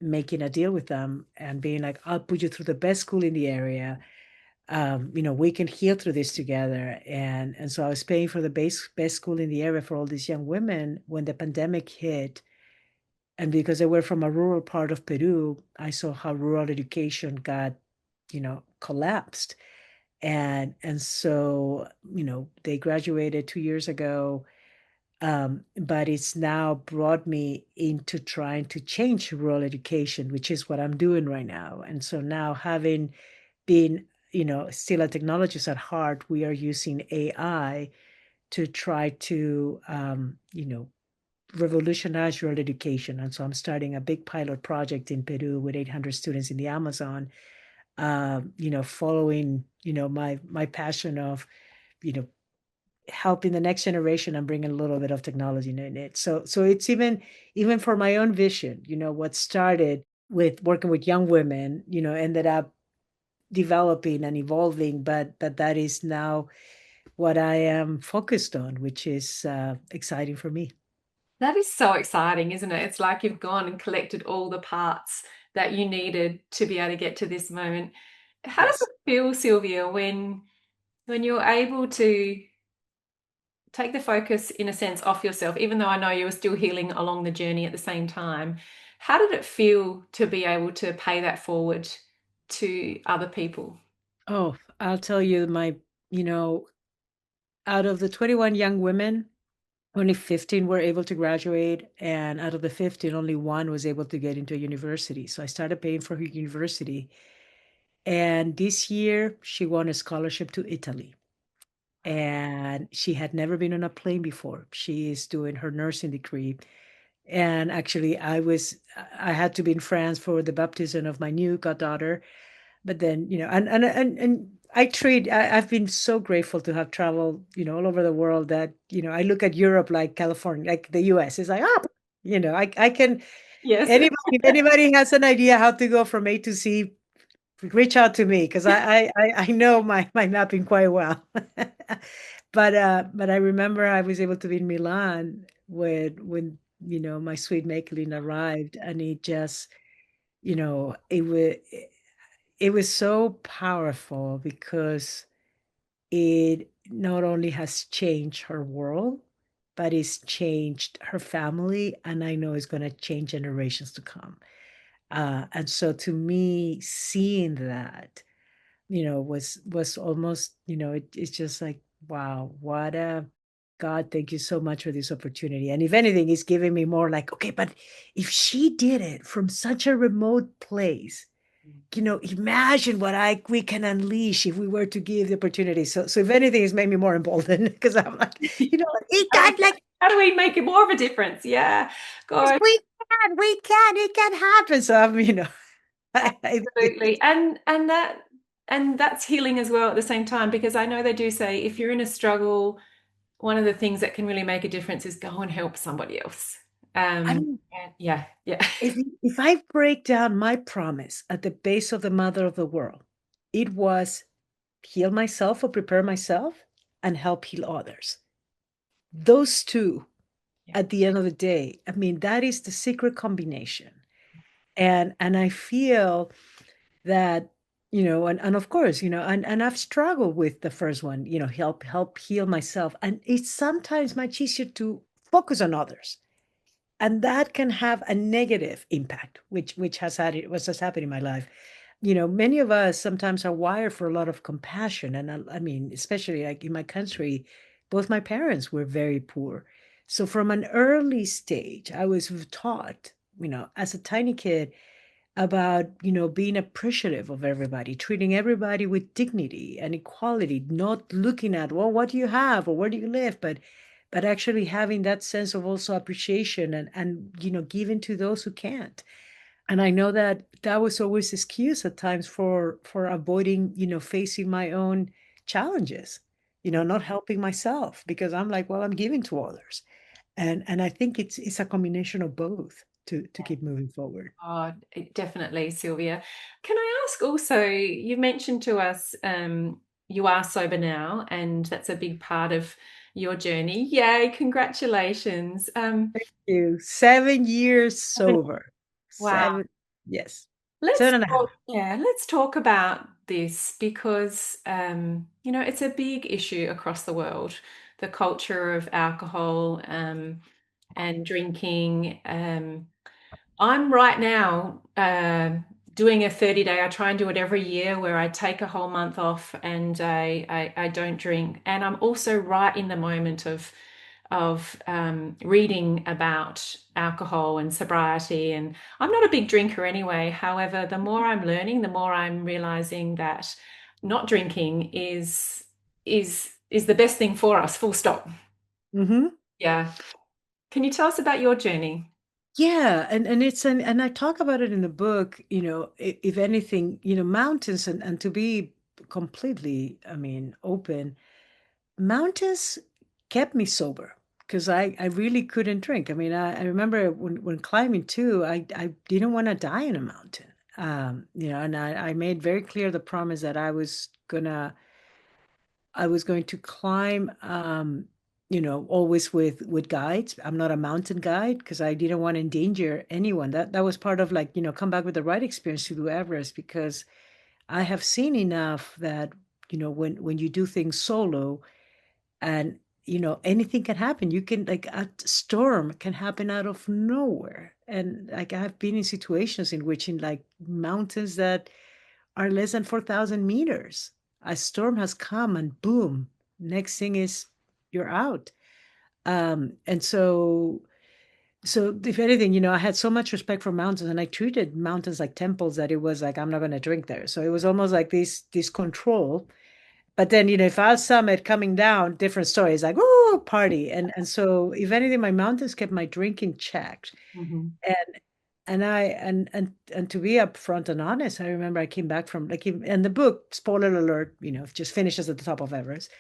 making a deal with them and being like, I'll put you through the best school in the area. We can heal through this together. And so I was paying for the best school in the area for all these young women when the pandemic hit. And because they were from a rural part of Peru, I saw how rural education got, collapsed. And so, they graduated 2 years ago. But it's now brought me into trying to change rural education, which is what I'm doing right now. And so now, having been, still a technologist at heart, we are using AI to try to, revolutionize rural education. And so I'm starting a big pilot project in Peru with 800 students in the Amazon, following, my passion of, you know, helping the next generation and bringing a little bit of technology in it. So it's even for my own vision, what started with working with young women, ended up developing and evolving, but that is now what I am focused on, which is exciting for me. That is so exciting, isn't it? It's like you've gone and collected all the parts that you needed to be able to get to this moment. How does it Yes. feel, Sylvia, when you're able to take the focus, in a sense, off yourself, even though I know you were still healing along the journey at the same time? How did it feel to be able to pay that forward to other people? Oh, I'll tell you, out of the 21 young women, only 15 were able to graduate, and out of the 15, only one was able to get into a university. So I started paying for her university. And this year, she won a scholarship to Italy. And she had never been on a plane before. She is doing her nursing degree. And actually, I had to be in France for the baptism of my new goddaughter. But then, and I've been so grateful to have traveled, all over the world that, I look at Europe like California, like the US. It's like, I can, Yes. anybody, if anybody has an idea how to go from A to Z, reach out to me because I know my mapping quite well. But I remember I was able to be in Milan when my sweet Makeline arrived, and it just, it was so powerful because it not only has changed her world, but it's changed her family, and I know it's going to change generations to come. And so to me, seeing that, was almost, it's just like, wow, what a God, thank you so much for this opportunity. And if anything, it's giving me more like, okay, but if she did it from such a remote place, imagine what we can unleash if we were to give the opportunity. So if anything, it's made me more emboldened because I'm like, it got like, How do we make it more of a difference? Yeah, yes, God, it can happen. So I'm, absolutely. And that's healing as well at the same time, because I know they do say if you're in a struggle, one of the things that can really make a difference is go and help somebody else. I mean, Yeah, yeah. if I break down my promise at the base of the mother of the world, it was heal myself or prepare myself and help heal others. Those two, Yeah. at the end of the day, I mean, that is the secret combination. And I feel that, and of course, and I've struggled with the first one, help heal myself. And it's sometimes much easier to focus on others. And that can have a negative impact, which has happened in my life. Many of us sometimes are wired for a lot of compassion, and I mean, especially like in my country, both my parents were very poor. So from an early stage, I was taught, as a tiny kid, about being appreciative of everybody, treating everybody with dignity and equality, not looking at, well, what do you have or where do you live, but actually having that sense of also appreciation and giving to those who can't. And I know that that was always excuse at times for avoiding facing my own challenges, not helping myself because I'm like, well, I'm giving to others. And I think it's a combination of both to keep moving forward. Oh, definitely, Sylvia. Can I ask also, you mentioned to us you are sober now, and that's a big part of your journey. Yay, congratulations. You 7 years sober. Wow. Seven, yes. Seven and a half. Let's talk about this because it's a big issue across the world, the culture of alcohol and drinking. I'm right now doing a 30-day. I try and do it every year where I take a whole month off and I don't drink. And I'm also right in the moment of reading about alcohol and sobriety. And I'm not a big drinker anyway. However, the more I'm learning, the more I'm realizing that not drinking is the best thing for us, full stop. Mm-hmm. Yeah. Can you tell us about your journey? Yeah, and I talk about it in the book, if anything, mountains and to be completely, I mean, open, mountains kept me sober because I really couldn't drink. I mean, I remember when climbing too, I didn't want to die in a mountain. And I made very clear the promise that I was going to climb, always with guides. I'm not a mountain guide because I didn't want to endanger anyone. That was part of, like, come back with the right experience to do Everest, because I have seen enough that, when you do things solo, and anything can happen. You can, like, a storm can happen out of nowhere. And, like, I've been in situations in which, in, like, mountains that are less than 4,000 meters, a storm has come and boom, next thing is you're out. And so if anything, I had so much respect for mountains, and I treated mountains like temples, that it was like, I'm not going to drink there. So it was almost like this control. But then, if I saw it coming down, different stories, like, oh, party. And so if anything, my mountains kept my drinking checked. Mhm. And to be upfront and honest, I remember I came back from, like, and the book, spoiler alert, just finishes at the top of Everest.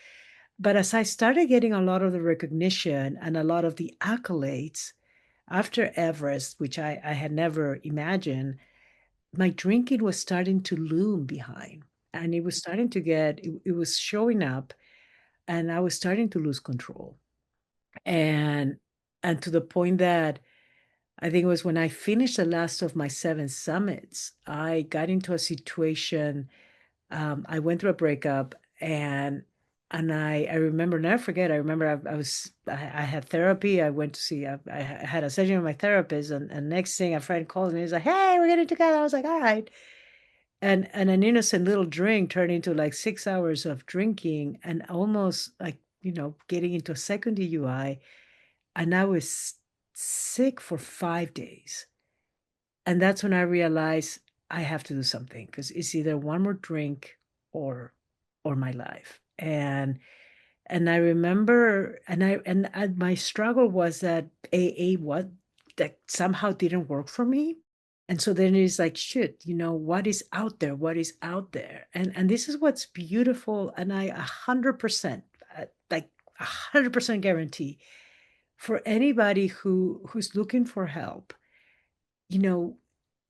But as I started getting a lot of the recognition and a lot of the accolades after Everest, which I had never imagined, my drinking was starting to loom behind. And it was starting to it was showing up, and I was starting to lose control. And to the point that I think it was when I finished the last of my 7 summits, I got into a situation. I went through a breakup, and I remember, never forget. I remember I had therapy. I went to see. I had a session with my therapist, and next thing, a friend called me. He's like, "Hey, we're getting together." I was like, "All right." And an innocent little drink turned into like 6 hours of drinking, and almost like, getting into a second DUI. And I was sick for 5 days. And that's when I realized I have to do something, because it's either one more drink or my life. And I remember, my struggle was that what that somehow didn't work for me. And so then it's like, shit, what is out there? What is out there? And this is what's beautiful. And I 100%, like 100% guarantee, for anybody who's looking for help, you know,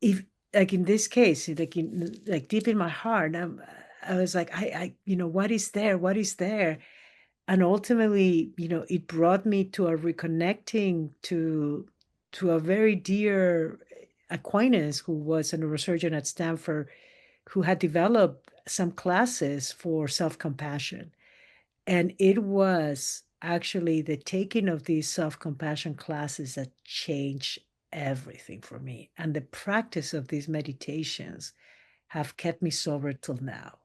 if, like, in this case, like deep in my heart, I was like, what is there? What is there? And ultimately, it brought me to a reconnecting to a very dear acquaintance who was a neurosurgeon at Stanford, who had developed some classes for self-compassion. And it was actually the taking of these self-compassion classes that changed everything for me. And the practice of these meditations have kept me sober till now.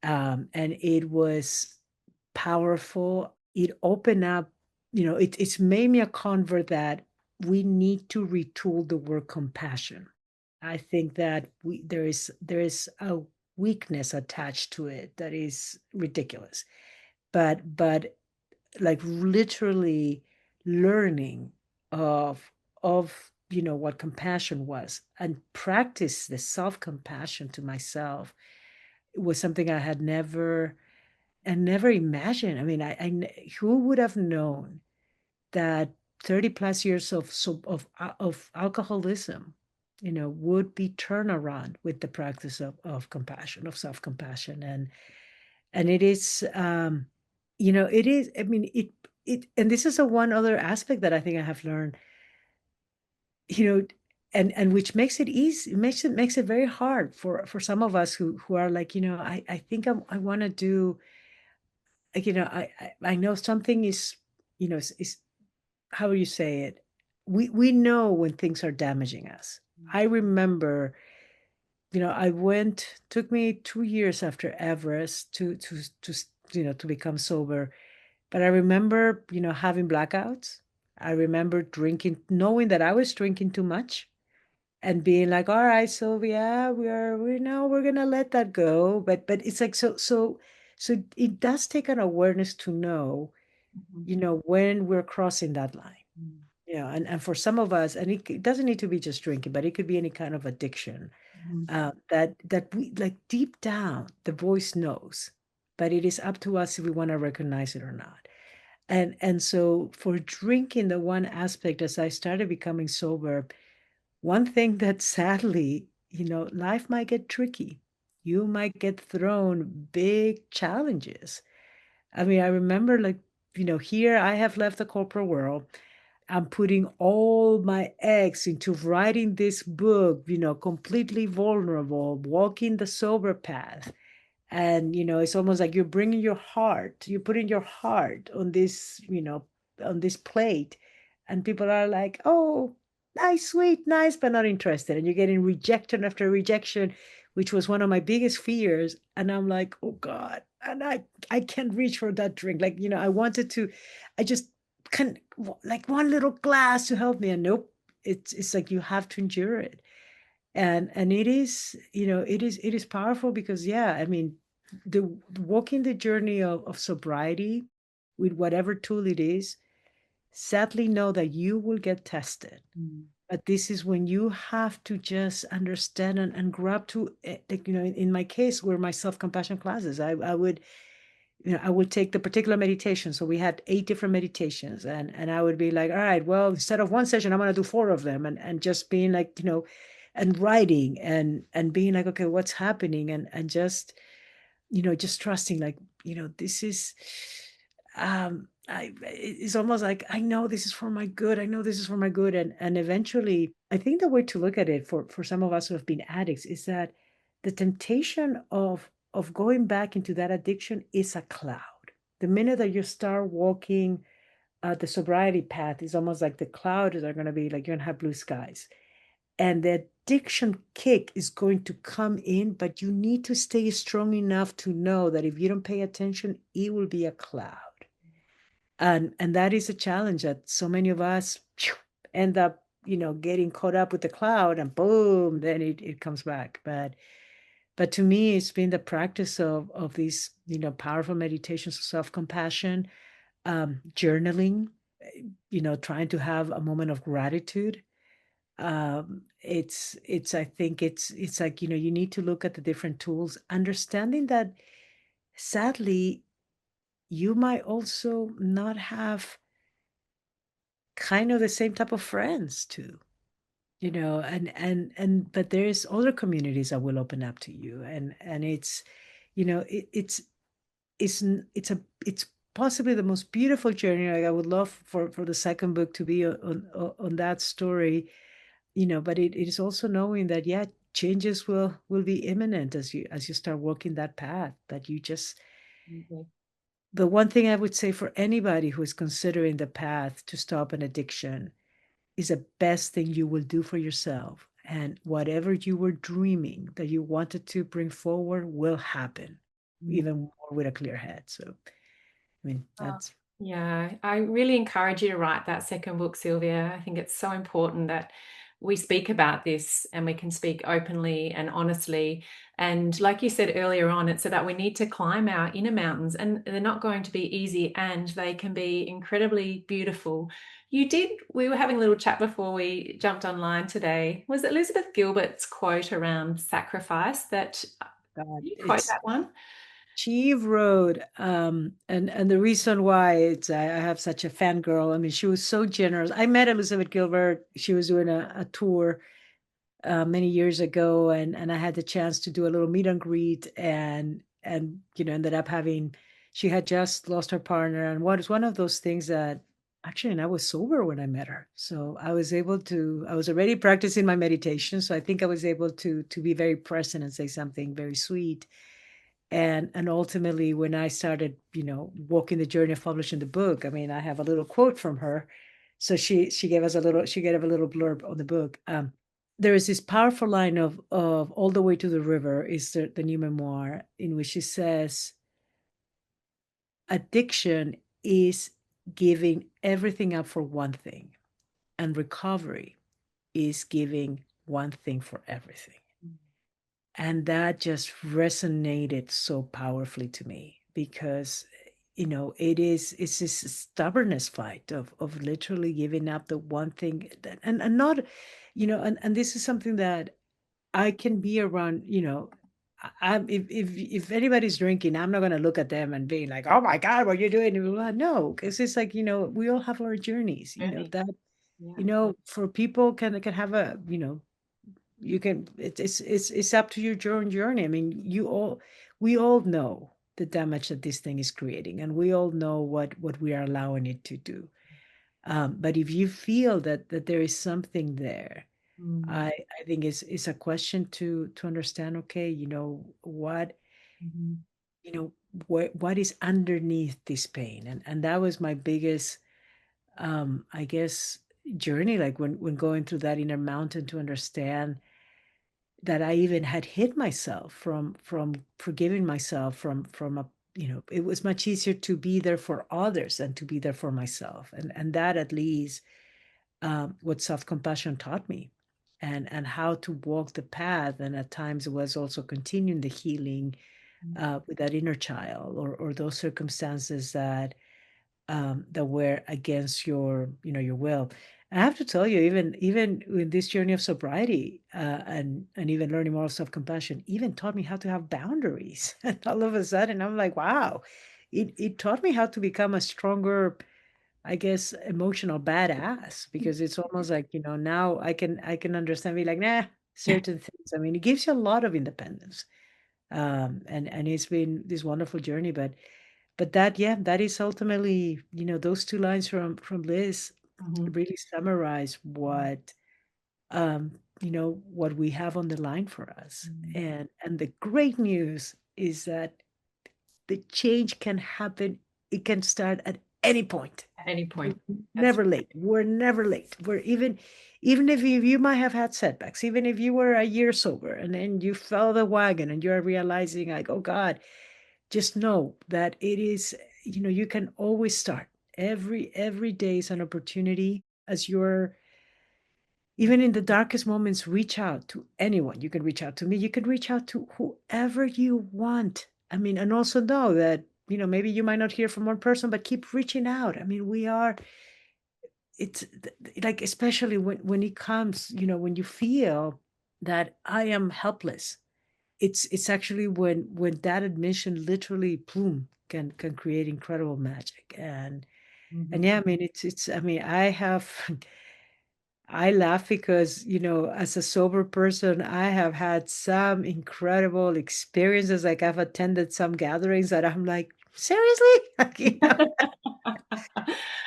And it was powerful. It opened up, it's made me a convert that we need to retool the word compassion. I think that there is a weakness attached to it that is ridiculous. But like, literally learning of what compassion was, and practice the self-compassion to myself, was something I had never imagined. I mean, who would have known that 30 plus years of alcoholism, would be turned around with the practice of compassion, of self-compassion. And it is, it is, I mean, and this is a one other aspect that I think I have learned, you know, and which makes it easy, makes it very hard for some of us who are like, I think I want to do, like, I know something is, is, how do you say it? We know when things are damaging us. I remember, took me 2 years after Everest to become sober. But I remember, having blackouts. I remember drinking, knowing that I was drinking too much, and being like, all right, Sylvia, we're gonna let that go. But it's like, so it does take an awareness to know, Mhm. when we're crossing that line. Mhm. And for some of us, and it doesn't need to be just drinking, but it could be any kind of addiction, Mhm. that we, like, deep down, the voice knows, but it is up to us if we want to recognize it or not. And so for drinking, the one aspect, as I started becoming sober, one thing that sadly, life might get tricky. You might get thrown big challenges. I mean, I remember, like, here I have left the corporate world. I'm putting all my eggs into writing this book, completely vulnerable, walking the sober path. And it's almost like you're putting your heart on this, on this plate, and people are like, oh, nice, sweet, nice, but not interested, and you're getting rejection after rejection, which was one of my biggest fears. And I'm like, oh God, and I can't reach for that drink, like, I wanted to, I just can't, like, one little glass to help me, and nope, it's like you have to endure it. And it is, it is powerful, because yeah, I mean, the walking the journey of sobriety with whatever tool it is, sadly know that you will get tested. But this is when you have to just understand and grab to like, in my case, were my self-compassion classes. I would, I would take the particular meditation. So we had 8 different meditations, and I would be like, all right, well, instead of one session, I'm going to do 4 of them, and just being like, and writing and being like, okay, what's happening? And just, just trusting, like, this is, it's almost like, I know this is for my good. I know this is for my good. And eventually, I think the way to look at it for some of us who have been addicts is that the temptation of going back into that addiction is a cloud. The minute that you start walking the sobriety path, is almost like the clouds are going to be like, you're going to have blue skies, and the addiction kick is going to come in, but you need to stay strong enough to know that if you don't pay attention, it will be a cloud. And that is a challenge that so many of us end up, getting caught up with the cloud, and boom, then it comes back. But to me, it's been the practice of these, powerful meditations of self-compassion, journaling, trying to have a moment of gratitude. It's I think it's like, you need to look at the different tools, understanding that sadly you might also not have kind of the same type of friends too, and but there's other communities that will open up to you, and it's, it's possibly the most beautiful journey. Like, I would love for the second book to be on that story, but it is also knowing that, yeah, changes will be imminent as you start walking that path, that you just, the one thing I would say for anybody who is considering the path to stop an addiction is the best thing you will do for yourself, and whatever you were dreaming that you wanted to bring forward will happen, even more with a clear head. So I mean, that's Yeah, I really encourage you to write that second book, Sylvia. I think it's so important that we speak about this and we can speak openly and honestly. And like you said earlier on, it's so that we need to climb our inner mountains, and they're not going to be easy, and they can be incredibly beautiful. We were having a little chat before we jumped online today. Was it Elizabeth Gilbert's quote around sacrifice that, God, you quote it's that one? She wrote, and the reason why it's I have such a fangirl. I mean, she was so generous. I met Elizabeth Gilbert. She was doing a tour many years ago, and I had the chance to do a little meet and greet, and ended up having. She had just lost her partner, and what is one of those things that actually, and I was sober when I met her, so I was able to. I was already practicing my meditation, so I think I was able to be very present and say something very sweet. And ultimately, when I started, walking the journey of publishing the book, I mean, I have a little quote from her. So she gave us a little, she gave a little blurb on the book. There is this powerful line of All the Way to the River, is the new memoir, in which she says, addiction is giving everything up for one thing, and recovery is giving one thing for everything. And that just resonated so powerfully to me, because it's this stubbornness fight of literally giving up the one thing that, and not, and this is something that I can be around, if anybody's drinking, I'm not going to look at them and be like, oh my God, what you're doing. No, because it's like, we all have our journeys, Journey. that, Yeah. for people can have a, you can, it's up to your journey. I mean, we all know the damage that this thing is creating, and we all know what we are allowing it to do. But if you feel that there is something there, Mm. I think it's a question to understand, okay, what, Mhm. you know, what is underneath this pain. And that was my biggest, I guess, journey, like when going through that inner mountain, to understand that I even had hit myself from forgiving myself from a, it was much easier to be there for others than to be there for myself. And that, at least, what self-compassion taught me, and how to walk the path. And at times it was also continuing the healing, with that inner child, or those circumstances that were against your will. I have to tell you, even in this journey of sobriety, and even learning more self-compassion, even taught me how to have boundaries. And all of a sudden, I'm like, wow, it taught me how to become a stronger, I guess, emotional badass, because it's almost like, now I can understand, be like, nah, certain things. I mean, it gives you a lot of independence. And it's been this wonderful journey. But that, yeah, that is ultimately, those two lines from Liz Mhm. really summarize what we have on the line for us. Mhm. And the great news is that the change can happen. It can start at any point. At any We're point. That's never late. We're never late. We're even if you might have had setbacks, even if you were a year sober and then you fell the wagon and you're realizing, like, oh God, just know that it is, you can always start. Every day is an opportunity, as you're, even in the darkest moments, reach out to anyone. You can reach out to me, you can reach out to whoever you want. I mean, and also know that, maybe you might not hear from one person, but keep reaching out. I mean, it's like, especially when it comes, when you feel that I am helpless, it's actually when that admission literally, boom, can create incredible magic. And Mhm. yeah, I mean, it's I mean, I laugh because, as a sober person, I have had some incredible experiences. Like, I've attended some gatherings that I'm like, seriously? Like,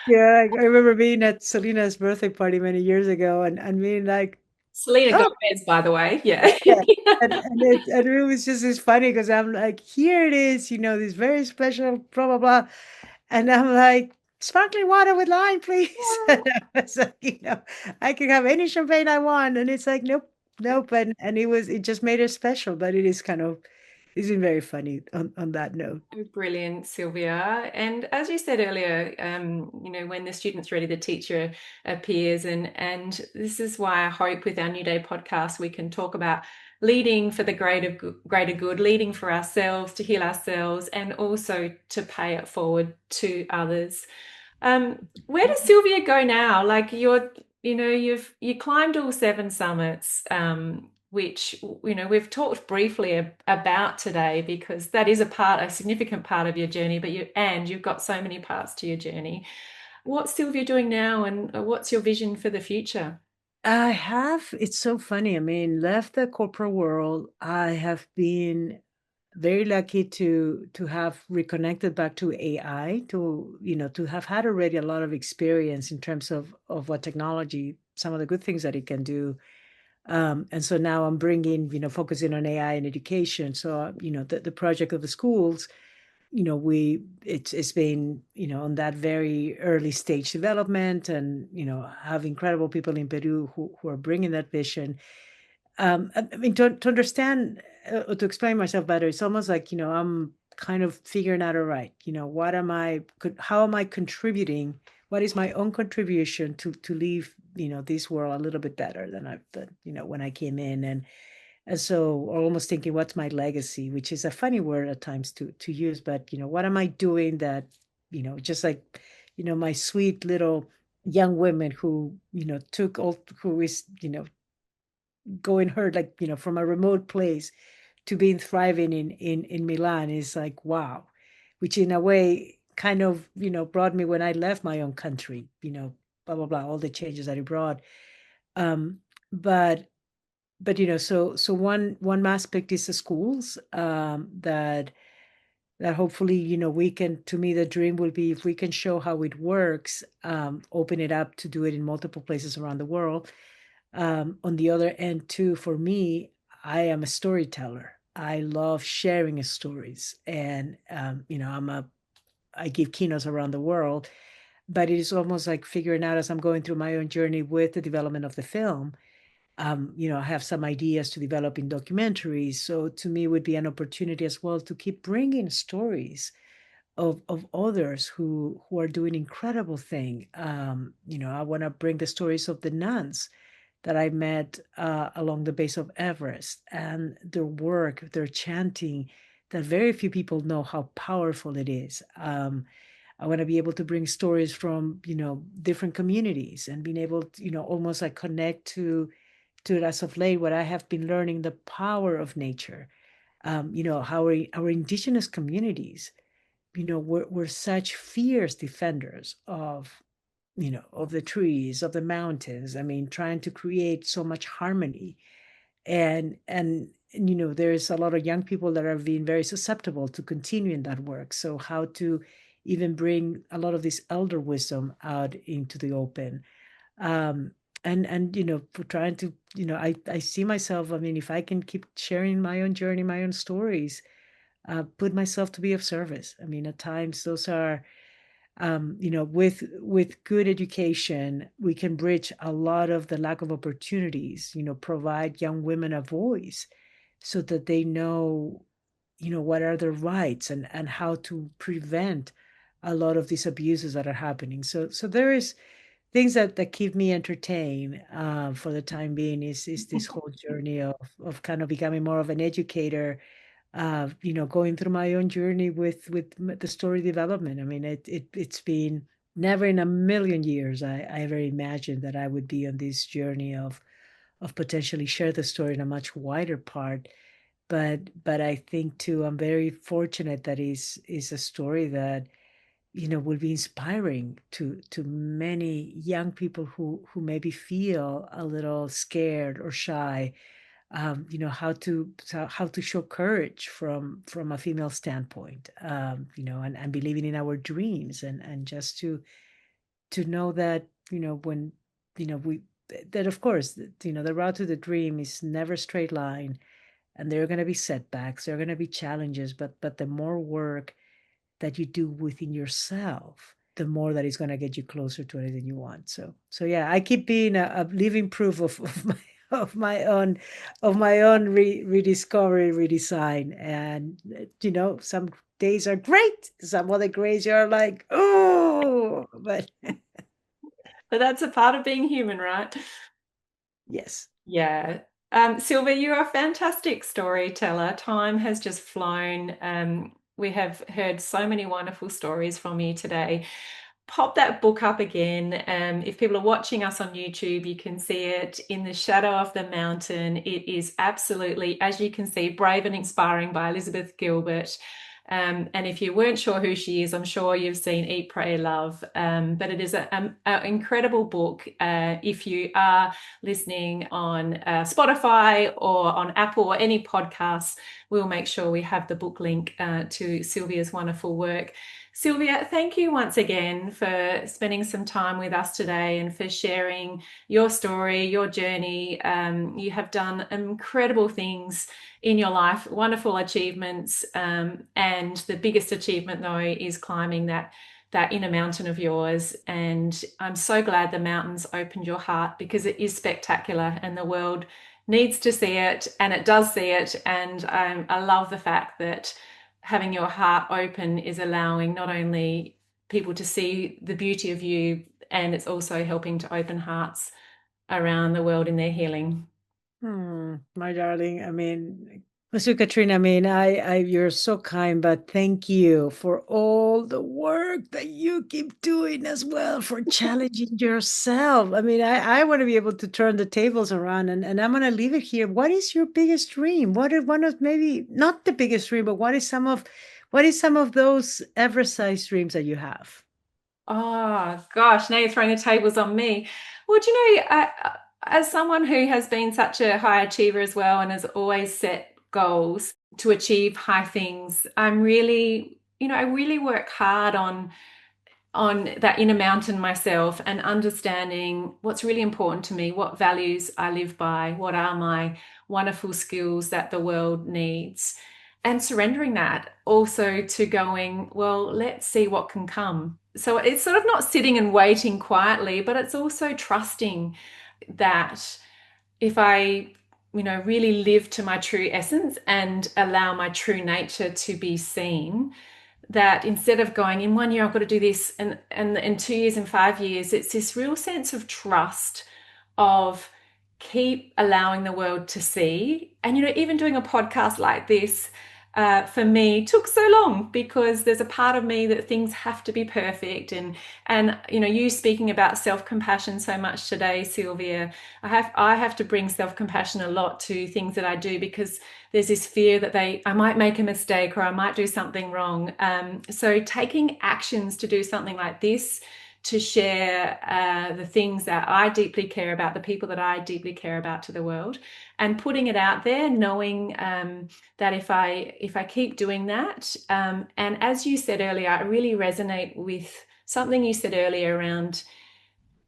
yeah, I remember being at Selena's birthday party many years ago, and being like, Selena oh, Gomez, by the way. Yeah. yeah. And it was just as funny because I'm like, here it is, this very special, blah, blah, blah. And I'm like, sparkling water with lime, please. And I was like, I can have any champagne I want. And it's like, nope, nope. And it just made it special. But it's been very funny on that note. Oh, brilliant, Sylvia. And as you said earlier, when the student's ready, the teacher appears. And this is why I hope with our New Day podcast, we can talk about leading for the greater good, leading for ourselves, to heal ourselves, and also to pay it forward to others. Where does Sylvia go now? Like, you climbed all 7 summits, which we've talked briefly about today, because that is a significant part of your journey. But you've got so many parts to your journey. What's Sylvia doing now, and what's your vision for the future? It's so funny. I mean, left the corporate world. I have been very lucky to have reconnected back to AI, to have had already a lot of experience in terms of what technology, some of the good things that it can do. And so now I'm bringing, focusing on AI in education. So, the project of the schools, it's been, on that very early stage development, and, have incredible people in Peru who are bringing that vision. I mean, to understand, or to explain myself better, it's almost like, I'm kind of figuring out, all right, how am I contributing? What is my own contribution to leave, this world a little bit better than when I came in. And so, or almost thinking, what's my legacy, which is a funny word at times to use, but, what am I doing that, just like, my sweet little young women who, who is, going her, like, from a remote place to being thriving in Milan is like, wow, which in a way kind of, brought me when I left my own country, blah, blah, blah, all the changes that it brought. Um, but so one aspect is the schools, that hopefully, we can, to me, the dream will be if we can show how it works, open it up to do it in multiple places around the world. On the other end too, for me, I am a storyteller. I love sharing stories, and I give keynotes around the world, but it is almost like figuring out as I'm going through my own journey with the development of the film. I have some ideas to develop in documentaries. So to me, it would be an opportunity as well to keep bringing stories of others who are doing incredible thing. I want to bring the stories of the nuns that I met along the base of Everest, and their work, their chanting, that very few people know how powerful it is. I want to be able to bring stories from, different communities, and being able to, almost like connect to it as of late, what I have been learning, the power of nature. How our indigenous communities, we're such fierce defenders of the trees, of the mountains. I mean, trying to create so much harmony. And there's a lot of young people that are being very susceptible to continuing that work. So how to even bring a lot of this elder wisdom out into the open. And for trying to, I see myself, I mean, if I can keep sharing my own journey, my own stories, put myself to be of service. I mean, at times those are, with good education, we can bridge a lot of the lack of opportunities, provide young women a voice so that they know, what are their rights, and how to prevent a lot of these abuses that are happening. So there is things that keep me entertained, for the time being, is this whole journey of kind of becoming more of an educator, going through my own journey with the story development. I mean, it's been never in a million years I ever imagined that I would be on this journey of potentially share the story in a much wider part. But I think too, I'm very fortunate that is a story that, will be inspiring to many young people who maybe feel a little scared or shy, how to show courage from a female standpoint, and believing in our dreams, and just to know that, when, we that of course, the route to the dream is never a straight line, and there are going to be setbacks, there are going to be challenges, but the more work that you do within yourself, the more that is going to get you closer to anything you want. So yeah, I keep being a living proof of my own rediscovery, redesign. And some days are great, some other days you're like, oh, but But that's a part of being human, right? yes. Yeah. Silvia, you're a fantastic storyteller. Time has just flown. We have heard so many wonderful stories from you today. Pop that book up again. If people are watching us on YouTube, you can see it, In the Shadow of the Mountain. It is absolutely, as you can see, brave and inspiring, by Elizabeth Gilbert. And if you weren't sure who she is, I'm sure you've seen Eat, Pray, Love. But it is an incredible book. If you are listening on Spotify or on Apple or any podcasts, we'll make sure we have the book link to Silvia's wonderful work. Silvia, thank you once again for spending some time with us today and for sharing your story, your journey. You have done incredible things in your life, wonderful achievements. And the biggest achievement, though, is climbing that inner mountain of yours. And I'm so glad the mountains opened your heart, because it is spectacular and the world needs to see it, and it does see it. And I love the fact that having your heart open is allowing not only people to see the beauty of you, and it's also helping to open hearts around the world in their healing. My darling, I mean, So, Katrina, I mean, you're so kind, but thank you for all the work that you keep doing as well, for challenging yourself. I mean, I want to be able to turn the tables around, and I'm going to leave it here. What is your biggest dream? What is one of, maybe not the biggest dream, but what is some of those Everest-sized dreams that you have? Oh gosh, now you're throwing the tables on me. Well, do you know, as someone who has been such a high achiever as well and has always set goals to achieve high things, I'm really, I really work hard on that inner mountain myself and understanding what's really important to me, what values I live by, what are my wonderful skills that the world needs, and surrendering that also to going, well, let's see what can come. So it's sort of not sitting and waiting quietly, but it's also trusting that if I really live to my true essence and allow my true nature to be seen, that instead of going, in 1 year I've got to do this, and in 2 years and 5 years, it's this real sense of trust, of keep allowing the world to see. And even doing a podcast like this, for me, took so long because there's a part of me that things have to be perfect. And you speaking about self-compassion so much today, Silvia, I have to bring self-compassion a lot to things that I do, because there's this fear that I might make a mistake or I might do something wrong. So taking actions to do something like this, to share the things that I deeply care about, the people that I deeply care about to the world, and putting it out there, knowing that if I keep doing that, and as you said earlier, I really resonate with something you said earlier around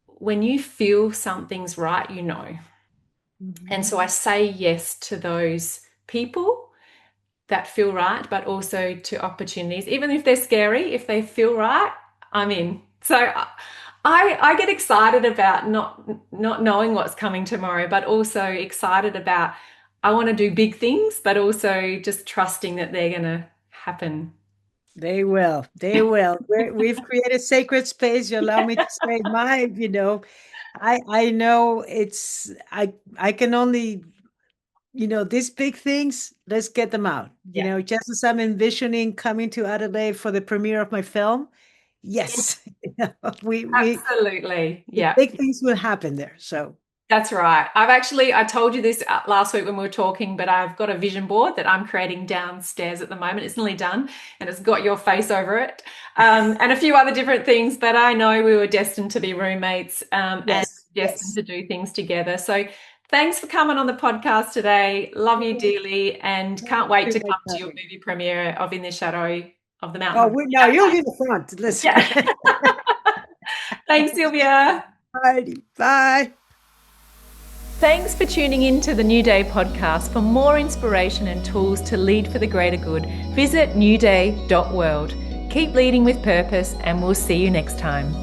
when you feel something's right, Mm-hmm. And so I say yes to those people that feel right, but also to opportunities, even if they're scary. If they feel right, I'm in. So I get excited about not knowing what's coming tomorrow, but also excited about, I want to do big things, but also just trusting that they're going to happen. They will. They will. We've created sacred space. You allow me to say I know I can only, these big things, let's get them out. Yeah. Just as I'm envisioning coming to Adelaide for the premiere of my film. Yes. we Absolutely. the Yeah. big things will happen there. So That's right. I told you this last week when we were talking, but I've got a vision board that I'm creating downstairs at the moment. It's nearly done and it's got your face over it, and a few other different things. But I know we were destined to be roommates, and yes. destined to do things together. So thanks for coming on the podcast today. Love you dearly, and can't wait to come to your movie premiere of In the Shadow of the Mountain. Oh, no, you'll be in the front. Listen. Yeah. Thanks, Silvia. Alrighty. Bye. Thanks for tuning in to the New Day podcast. For more inspiration and tools to lead for the greater good, visit newday.world. Keep leading with purpose, and we'll see you next time.